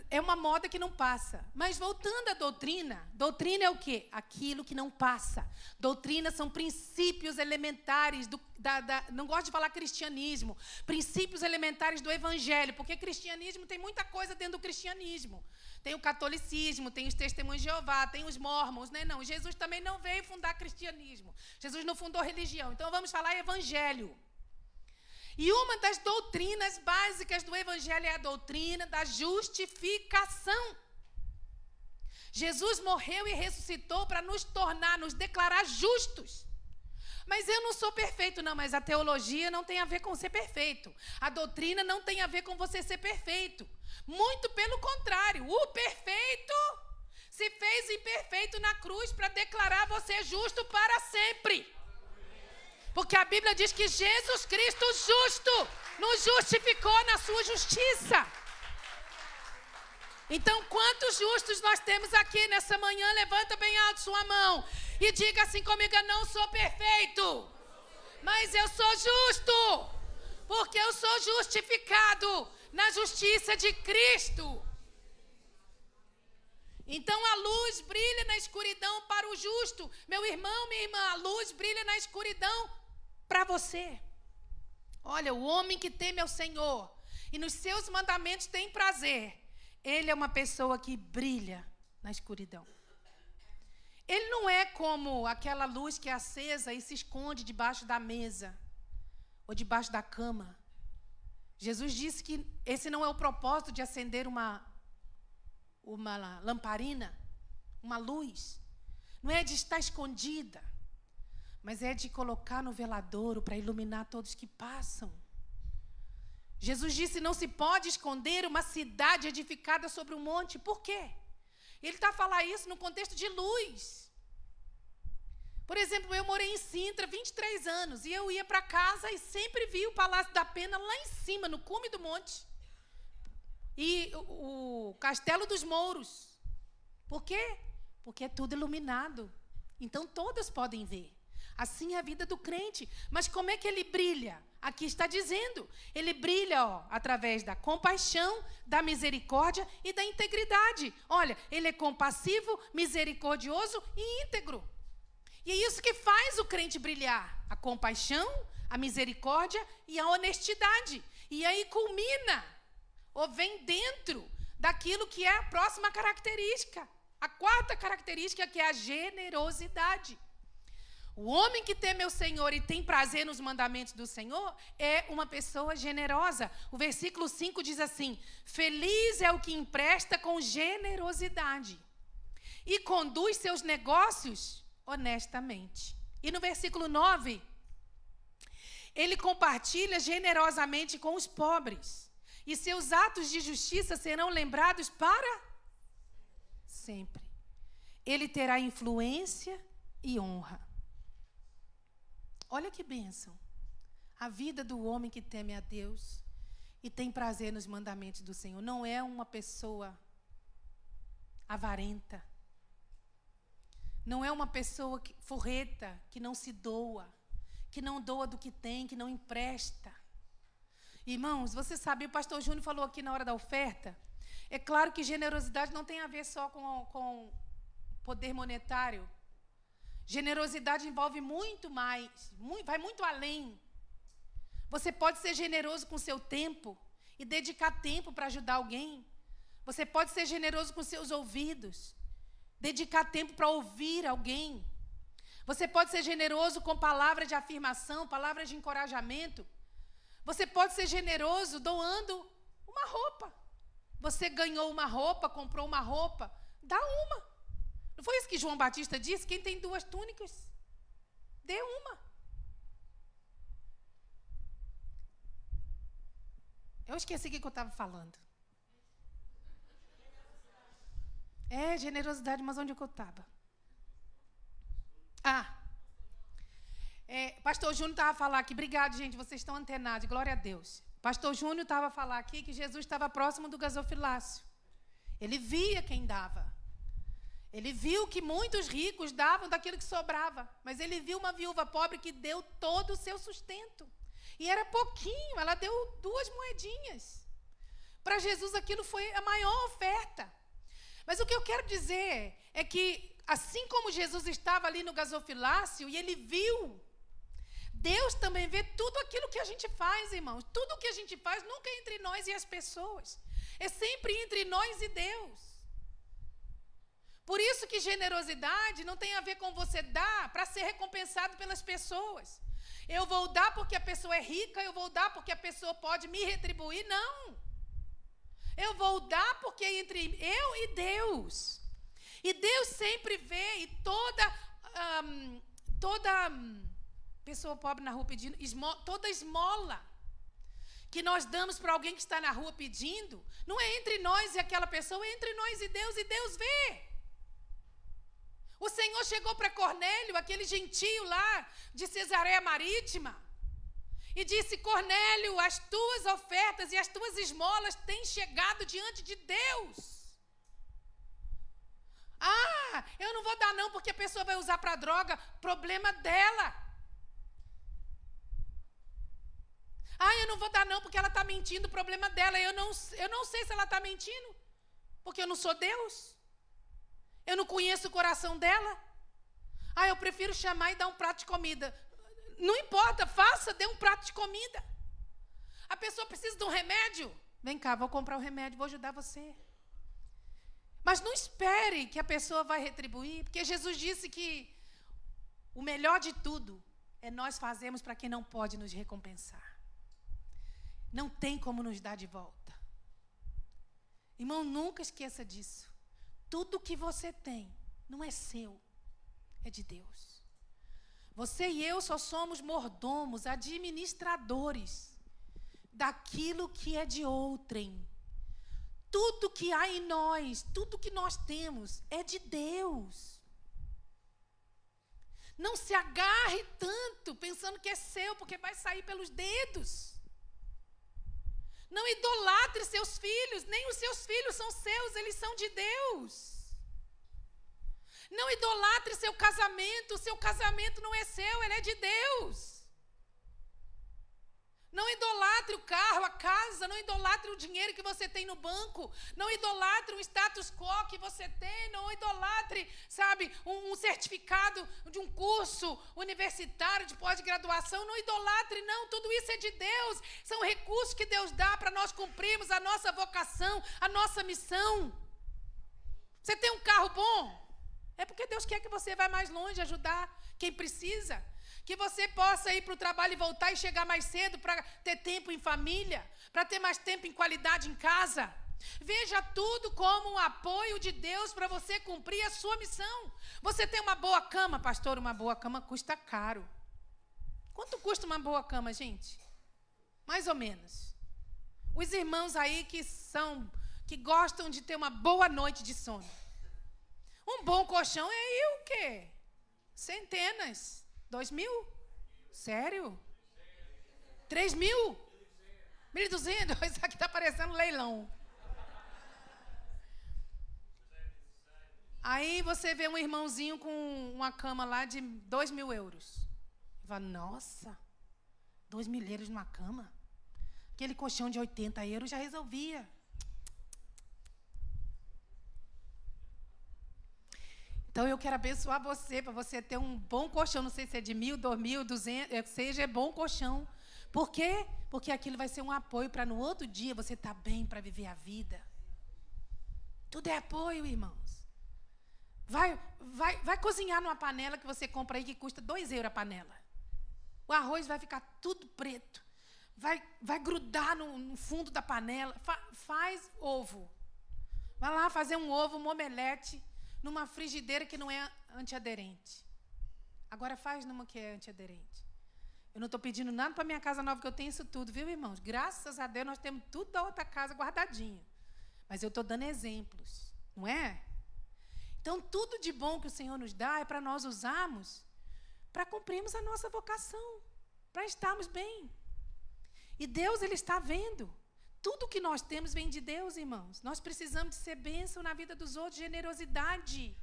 É uma moda que não passa. Mas voltando à doutrina, doutrina é o quê? Aquilo que não passa. Doutrina são princípios elementares, não gosto de falar cristianismo, princípios elementares do evangelho, porque cristianismo tem muita coisa dentro do cristianismo. Tem o catolicismo, tem os testemunhos de Jeová, tem os mormons, né? Não, Jesus também não veio fundar cristianismo. Jesus não fundou religião. Então vamos falar evangelho. E uma das doutrinas básicas do evangelho é a doutrina da justificação. Jesus morreu e ressuscitou para nos tornar, nos declarar justos. Mas eu não sou perfeito, não, mas a teologia não tem a ver com ser perfeito. A doutrina não tem a ver com você ser perfeito. Muito pelo contrário, o perfeito se fez imperfeito na cruz para declarar você justo para sempre. Porque a Bíblia diz que Jesus Cristo justo nos justificou na sua justiça. Então, quantos justos nós temos aqui nessa manhã? Levanta bem alto sua mão e diga assim comigo, eu não sou perfeito, mas eu sou justo, porque eu sou justificado na justiça de Cristo. Então a luz brilha na escuridão para o justo. Meu irmão, minha irmã, a luz brilha na escuridão para você. Olha, o homem que teme ao Senhor e nos seus mandamentos tem prazer, ele é uma pessoa que brilha na escuridão. Ele não é como aquela luz que é acesa e se esconde debaixo da mesa ou debaixo da cama. Jesus disse que esse não é o propósito de acender uma lamparina, uma luz. Não é de estar escondida, mas é de colocar no veladouro para iluminar todos que passam. Jesus disse, não se pode esconder uma cidade edificada sobre um monte. Por quê? Ele está a falar isso no contexto de luz. Por exemplo, eu morei em Sintra 23 anos e eu ia para casa e sempre via o Palácio da Pena lá em cima, no cume do monte. E o Castelo dos Mouros. Por quê? Porque é tudo iluminado. Então todas podem ver. Assim é a vida do crente. Mas como é que ele brilha? Aqui está dizendo, ele brilha através da compaixão, da misericórdia e da integridade. Olha, ele é compassivo, misericordioso e íntegro. E é isso que faz o crente brilhar. A compaixão, a misericórdia e a honestidade. E aí culmina, ou vem dentro daquilo que é a próxima característica. A quarta característica, que é a generosidade. O homem que teme ao Senhor e tem prazer nos mandamentos do Senhor é uma pessoa generosa. O versículo 5 diz assim, feliz é o que empresta com generosidade e conduz seus negócios honestamente. E no versículo 9, ele compartilha generosamente com os pobres e seus atos de justiça serão lembrados para sempre. Ele terá influência e honra. Olha que bênção. A vida do homem que teme a Deus e tem prazer nos mandamentos do Senhor. Não é uma pessoa avarenta. Não é uma pessoa forreta, que não se doa, que não doa do que tem, que não empresta. Irmãos, você sabe, o pastor Júnior falou aqui na hora da oferta, é claro que generosidade não tem a ver só com poder monetário. Generosidade envolve muito mais, vai muito além. Você pode ser generoso com o seu tempo e dedicar tempo para ajudar alguém. Você pode ser generoso com seus ouvidos, dedicar tempo para ouvir alguém. Você pode ser generoso com palavras de afirmação, palavras de encorajamento. Você pode ser generoso doando uma roupa. Você ganhou uma roupa, comprou uma roupa, dá uma. Não foi isso que João Batista disse? Quem tem 2 túnicas, dê uma. Eu esqueci o que eu estava falando. Generosidade, mas onde eu estava? Pastor Júnior estava a falar aqui, obrigado, gente, vocês estão antenados, glória a Deus. Pastor Júnior estava a falar aqui que Jesus estava próximo do gasofilácio. Ele via quem dava. Ele viu que muitos ricos davam daquilo que sobrava, mas ele viu uma viúva pobre que deu todo o seu sustento. E era pouquinho, ela deu 2 moedinhas. Para Jesus aquilo foi a maior oferta. Mas o que eu quero dizer é que, assim como Jesus estava ali no gasofilácio e ele viu, Deus também vê tudo aquilo que a gente faz, irmãos. Tudo o que a gente faz nunca é entre nós e as pessoas. É sempre entre nós e Deus. Por isso que generosidade não tem a ver com você dar para ser recompensado pelas pessoas. Eu vou dar porque a pessoa é rica, eu vou dar porque a pessoa pode me retribuir. Não. Eu vou dar porque é entre eu e Deus. E Deus sempre vê, e toda pessoa pobre na rua pedindo, toda esmola que nós damos para alguém que está na rua pedindo, não é entre nós e aquela pessoa, é entre nós e Deus vê. O Senhor chegou para Cornélio, aquele gentio lá de Cesareia Marítima, e disse: Cornélio, as tuas ofertas e as tuas esmolas têm chegado diante de Deus. Eu não vou dar não, porque a pessoa vai usar para droga, problema dela. Eu não vou dar não, porque ela está mentindo, problema dela. Eu não sei se ela está mentindo, porque eu não sou Deus. Eu não conheço o coração dela. Eu prefiro chamar e dar um prato de comida. Não importa, dê um prato de comida. A pessoa precisa de um remédio. Vem cá, vou comprar o remédio, vou ajudar você. Mas não espere que a pessoa vai retribuir, porque Jesus disse que o melhor de tudo é nós fazermos para quem não pode nos recompensar. Não tem como nos dar de volta. Irmão, nunca esqueça disso. Tudo que você tem não é seu, é de Deus. Você e eu só somos mordomos, administradores daquilo que é de outrem. Tudo que há em nós, tudo que nós temos é de Deus. Não se agarre tanto pensando que é seu, porque vai sair pelos dedos. Não idolatre seus filhos, nem os seus filhos são seus, eles são de Deus. Não idolatre seu casamento, o seu casamento não é seu, ele é de Deus. Não idolatre o carro, a casa, não idolatre o dinheiro que você tem no banco, não idolatre o status quo que você tem, não idolatre, um certificado de um curso universitário de pós-graduação, não idolatre, não, tudo isso é de Deus, são recursos que Deus dá para nós cumprirmos a nossa vocação, a nossa missão. Você tem um carro bom? É porque Deus quer que você vá mais longe, ajudar quem precisa. Que você possa ir para o trabalho e voltar e chegar mais cedo para ter tempo em família, para ter mais tempo em qualidade em casa. Veja tudo como um apoio de Deus para você cumprir a sua missão. Você tem uma boa cama, pastor? Uma boa cama custa caro. Quanto custa uma boa cama, gente? Mais ou menos. Os irmãos aí que gostam de ter uma boa noite de sono. Um bom colchão é aí o quê? Centenas. 2.000? Sério? 3.000? 1.200? Isso aqui está parecendo leilão. Aí você vê um irmãozinho com uma cama lá de 2.000 euros. Você fala, nossa, 2.000 euros numa cama? Aquele colchão de 80 euros já resolvia. Então, eu quero abençoar você, para você ter um bom colchão. Não sei se é de 1.000, 2.000, 200, seja é bom colchão. Por quê? Porque aquilo vai ser um apoio para no outro dia você estar bem para viver a vida. Tudo é apoio, irmãos. Vai cozinhar numa panela que você compra aí que custa 2 euros a panela. O arroz vai ficar tudo preto. Vai grudar no fundo da panela. Faz ovo. Vai lá fazer um ovo, um omelete, numa frigideira que não é antiaderente. Agora faz numa que é antiaderente. Eu não estou pedindo nada para minha casa nova, que eu tenho isso tudo, viu, irmãos? Graças a Deus nós temos tudo da outra casa guardadinho. Mas eu estou dando exemplos, não é? Então, tudo de bom que o Senhor nos dá é para nós usarmos, para cumprirmos a nossa vocação, para estarmos bem. E Deus, Ele está vendo. Tudo que nós temos vem de Deus, irmãos. Nós precisamos de ser bênção na vida dos outros, generosidade.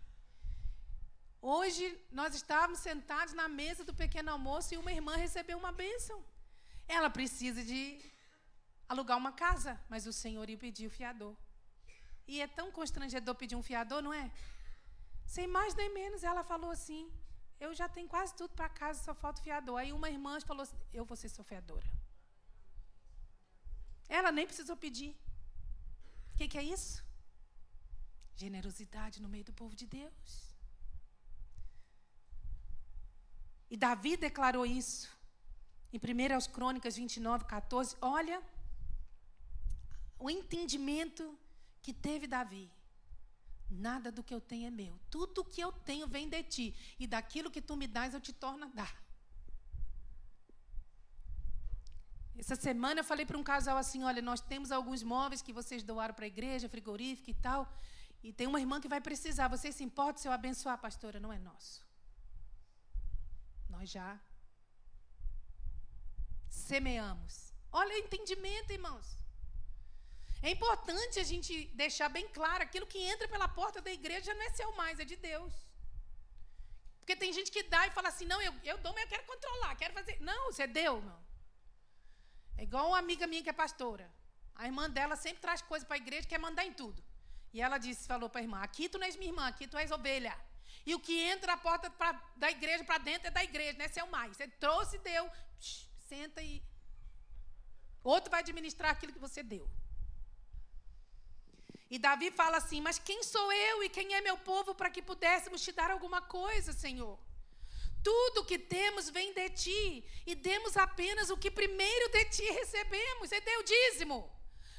Hoje, nós estávamos sentados na mesa do pequeno almoço e uma irmã recebeu uma bênção. Ela precisa de alugar uma casa, mas o Senhor ia pedir o fiador. E é tão constrangedor pedir um fiador, não é? Sem mais nem menos, ela falou assim, eu já tenho quase tudo para casa, só falta o fiador. Aí uma irmã falou assim, eu vou ser sua fiadora. Ela nem precisou pedir. O que é isso? Generosidade no meio do povo de Deus. E Davi declarou isso em 1 Crônicas 29, 14. Olha o entendimento que teve Davi. Nada do que eu tenho é meu. Tudo o que eu tenho vem de ti. E daquilo que tu me dás, eu te torno a dar. Essa semana eu falei para um casal assim, olha, nós temos alguns móveis que vocês doaram para a igreja, frigorífico e tal, e tem uma irmã que vai precisar. Você se importa se eu abençoar, pastora? Não é nosso. Nós já semeamos. Olha o entendimento, irmãos. É importante a gente deixar bem claro, aquilo que entra pela porta da igreja não é seu mais, é de Deus. Porque tem gente que dá e fala assim, não, eu dou, mas eu quero controlar, quero fazer. Não, você deu, não. É igual uma amiga minha que é pastora. A irmã dela sempre traz coisa para a igreja, quer mandar em tudo. E ela falou para a irmã, aqui tu não és minha irmã, aqui tu és ovelha. E o que entra na porta da igreja para dentro é da igreja, não é seu mais. Você trouxe e deu, senta e... Outro vai administrar aquilo que você deu. E Davi fala assim, mas quem sou eu e quem é meu povo para que pudéssemos te dar alguma coisa, Senhor? Tudo que temos vem de ti, e demos apenas o que primeiro de ti recebemos. Você deu dízimo.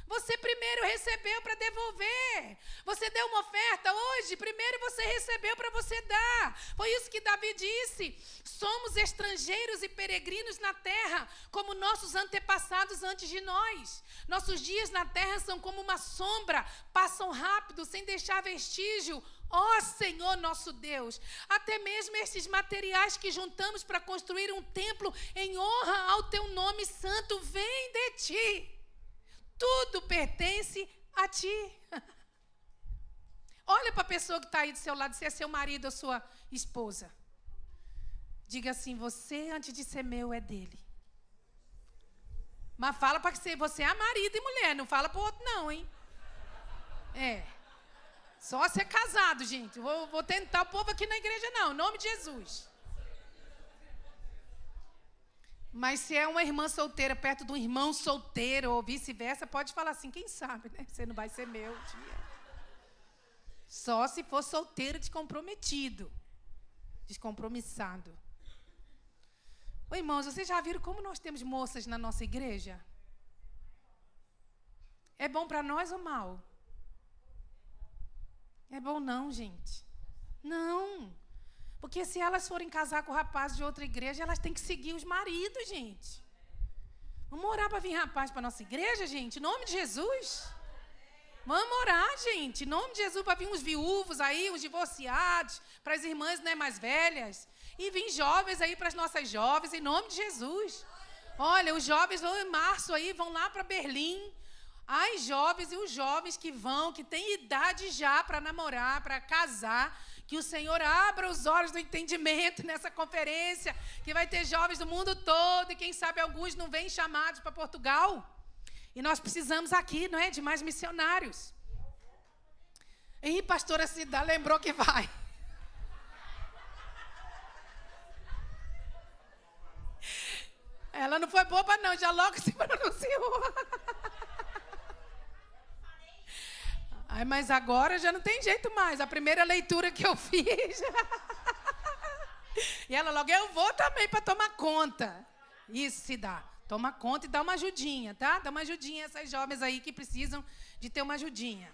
Você primeiro recebeu para devolver. Você deu uma oferta hoje, primeiro você recebeu para você dar. Foi isso que Davi disse. Somos estrangeiros e peregrinos na terra, como nossos antepassados antes de nós. Nossos dias na terra são como uma sombra, passam rápido, sem deixar vestígio. Ó Senhor nosso Deus, até mesmo esses materiais que juntamos para construir um templo em honra ao teu nome santo, vem de ti. Tudo pertence a ti. Olha para a pessoa que está aí do seu lado, se é seu marido ou sua esposa. Diga assim, você antes de ser meu é dele. Mas fala para que você é marido e mulher, não fala para o outro não, hein? É. Só ser casado, gente. Vou tentar o povo aqui na igreja não, em nome de Jesus. Mas se é uma irmã solteira perto de um irmão solteiro ou vice-versa, pode falar assim, quem sabe, né? Você não vai ser meu dia. Só se for solteiro descomprometido. Descompromissado. Ô, irmãos, vocês já viram como nós temos moças na nossa igreja? É bom para nós ou mal? É bom não, gente. Não. Porque se elas forem casar com rapazes de outra igreja, elas têm que seguir os maridos, gente. Vamos orar para vir rapaz para a nossa igreja, gente? Em nome de Jesus. Vamos orar, gente. Em nome de Jesus, para vir uns viúvos aí, uns divorciados, para as irmãs, né, mais velhas. E vir jovens aí para as nossas jovens, em nome de Jesus. Olha, os jovens vão em março aí, vão lá para Berlim. As jovens e os jovens que vão, que têm idade já para namorar, para casar, que o Senhor abra os olhos do entendimento nessa conferência, que vai ter jovens do mundo todo e quem sabe alguns não vêm chamados para Portugal. E nós precisamos aqui, não é, de mais missionários. E pastora Cida lembrou que vai. Ela não foi boba não, já logo se pronunciou. Ai, mas agora já não tem jeito mais. A primeira leitura que eu fiz. E ela logo, eu vou também para tomar conta. Isso se dá. Toma conta e dá uma ajudinha, tá? Dá uma ajudinha a essas jovens aí que precisam de ter uma ajudinha.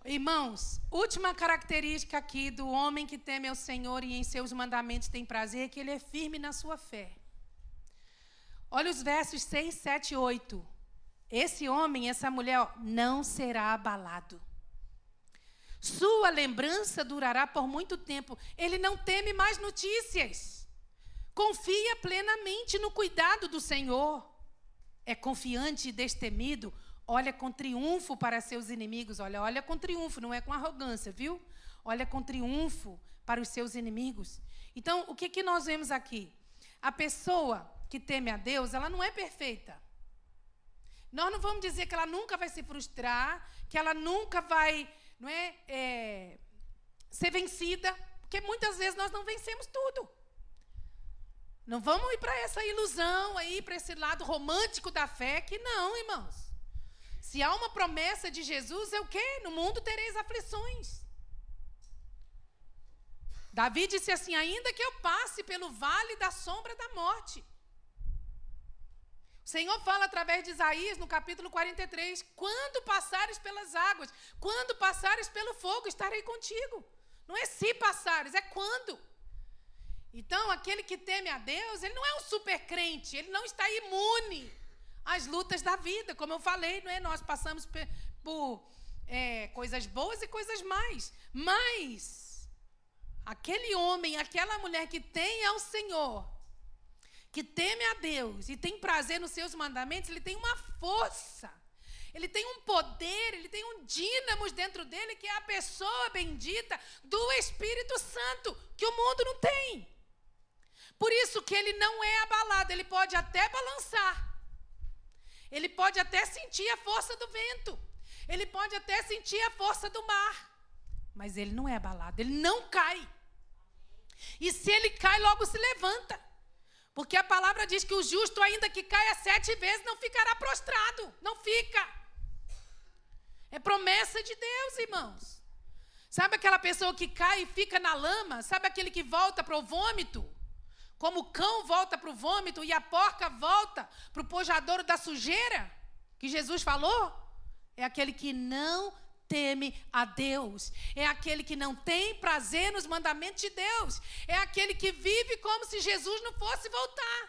Irmãos, última característica aqui do homem que teme ao Senhor e em seus mandamentos tem prazer é que ele é firme na sua fé. Olha os versos 6, 7 e 8. Esse homem, essa mulher, ó, não será abalado. Sua lembrança durará por muito tempo. Ele não teme mais notícias. Confia plenamente no cuidado do Senhor. É confiante e destemido. Olha com triunfo para seus inimigos. Olha com triunfo, não é com arrogância, viu? Olha com triunfo para os seus inimigos. Então, o que nós vemos aqui? A pessoa que teme a Deus, ela não é perfeita. Nós não vamos dizer que ela nunca vai se frustrar, que ela nunca vai, não é, ser vencida, porque muitas vezes nós não vencemos tudo. Não vamos ir para essa ilusão aí, para esse lado romântico da fé, que não, irmãos. Se há uma promessa de Jesus, é o quê? No mundo tereis aflições. Davi disse assim, ainda que eu passe pelo vale da sombra da morte. O Senhor fala através de Isaías, no capítulo 43, quando passares pelas águas, quando passares pelo fogo, estarei contigo. Não é se passares, é quando. Então, aquele que teme a Deus, ele não é um super crente, ele não está imune às lutas da vida. Como eu falei, não é? Nós passamos por coisas boas e coisas más. Mas, aquele homem, aquela mulher que tem ao Senhor, que teme a Deus e tem prazer nos seus mandamentos, ele tem uma força, ele tem um poder, ele tem um dínamo dentro dele, que é a pessoa bendita do Espírito Santo, que o mundo não tem. Por isso que ele não é abalado, ele pode até balançar, ele pode até sentir a força do vento, ele pode até sentir a força do mar, mas ele não é abalado, ele não cai. E se ele cai, logo se levanta. Porque a palavra diz que o justo, ainda que caia 7 vezes, não ficará prostrado. Não fica. É promessa de Deus, irmãos. Sabe aquela pessoa que cai e fica na lama? Sabe aquele que volta para o vômito? Como o cão volta para o vômito e a porca volta para o pojadouro da sujeira? Que Jesus falou? É aquele que não teme a Deus, é aquele que não tem prazer nos mandamentos de Deus, é aquele que vive como se Jesus não fosse voltar.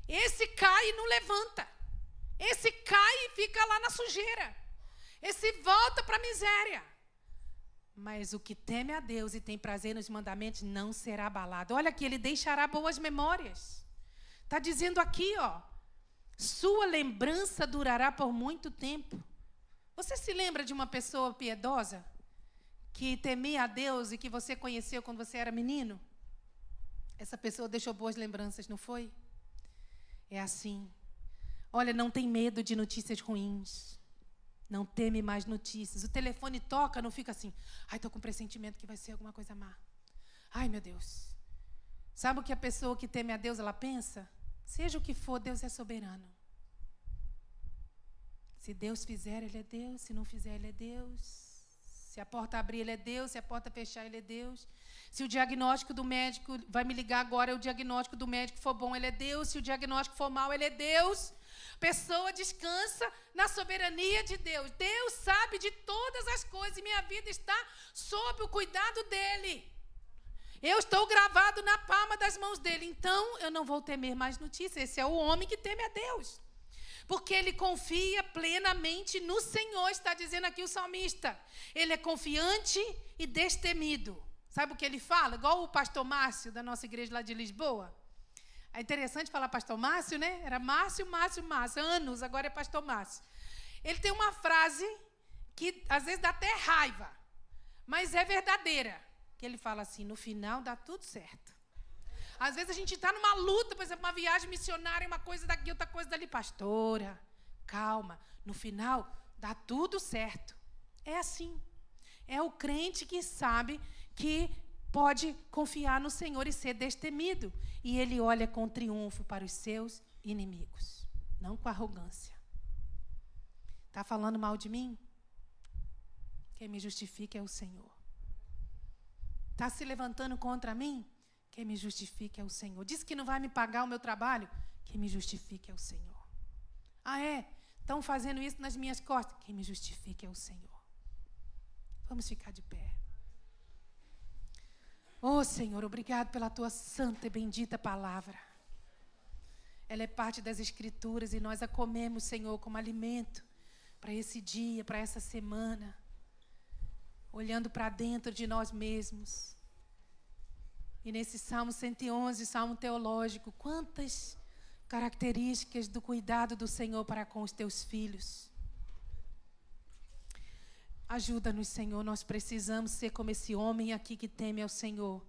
Esse cai e não levanta, esse cai e fica lá na sujeira, esse volta para a miséria. Mas o que teme a Deus e tem prazer nos mandamentos não será abalado. Olha aqui, ele deixará boas memórias. Está dizendo aqui, ó, sua lembrança durará por muito tempo. Você se lembra de uma pessoa piedosa que temia a Deus e que você conheceu quando você era menino? Essa pessoa deixou boas lembranças, não foi? É assim. Olha, não tem medo de notícias ruins. Não teme mais notícias. O telefone toca, não fica assim. Ai, estou com pressentimento que vai ser alguma coisa má. Ai, meu Deus. Sabe o que a pessoa que teme a Deus, ela pensa? Seja o que for, Deus é soberano. Se Deus fizer, Ele é Deus. Se não fizer, Ele é Deus. Se a porta abrir, Ele é Deus. Se a porta fechar, Ele é Deus. Se o diagnóstico do médico vai me ligar agora, o diagnóstico do médico for bom, Ele é Deus. Se o diagnóstico for mau, Ele é Deus. A pessoa descansa na soberania de Deus. Deus sabe de todas as coisas e minha vida está sob o cuidado dEle. Eu estou gravado na palma das mãos dEle. Então, eu não vou temer mais notícias. Esse é o homem que teme a Deus. Porque ele confia plenamente no Senhor, está dizendo aqui o salmista. Ele é confiante e destemido. Sabe o que ele fala? Igual o pastor Márcio, da nossa igreja lá de Lisboa. É interessante falar pastor Márcio, né? Era Márcio, anos, agora é pastor Márcio. Ele tem uma frase que às vezes dá até raiva, mas é verdadeira. Que ele fala assim, no final dá tudo certo. Às vezes a gente está numa luta, por exemplo, uma viagem missionária, uma coisa daqui, outra coisa dali. Pastora, calma, no final dá tudo certo. É assim. É o crente que sabe que pode confiar no Senhor e ser destemido. E ele olha com triunfo para os seus inimigos, não com arrogância. Está falando mal de mim? Quem me justifica é o Senhor. Está se levantando contra mim? Quem me justifica é o Senhor. Diz que não vai me pagar o meu trabalho? Quem me justifica é o Senhor. Ah, é? Estão fazendo isso nas minhas costas? Quem me justifica é o Senhor. Vamos ficar de pé. Oh, Senhor, obrigado pela tua santa e bendita palavra. Ela é parte das Escrituras e nós a comemos, Senhor, como alimento para esse dia, para essa semana. Olhando para dentro de nós mesmos. E nesse Salmo 111, Salmo teológico, quantas características do cuidado do Senhor para com os teus filhos. Ajuda-nos, Senhor, nós precisamos ser como esse homem aqui que teme ao Senhor.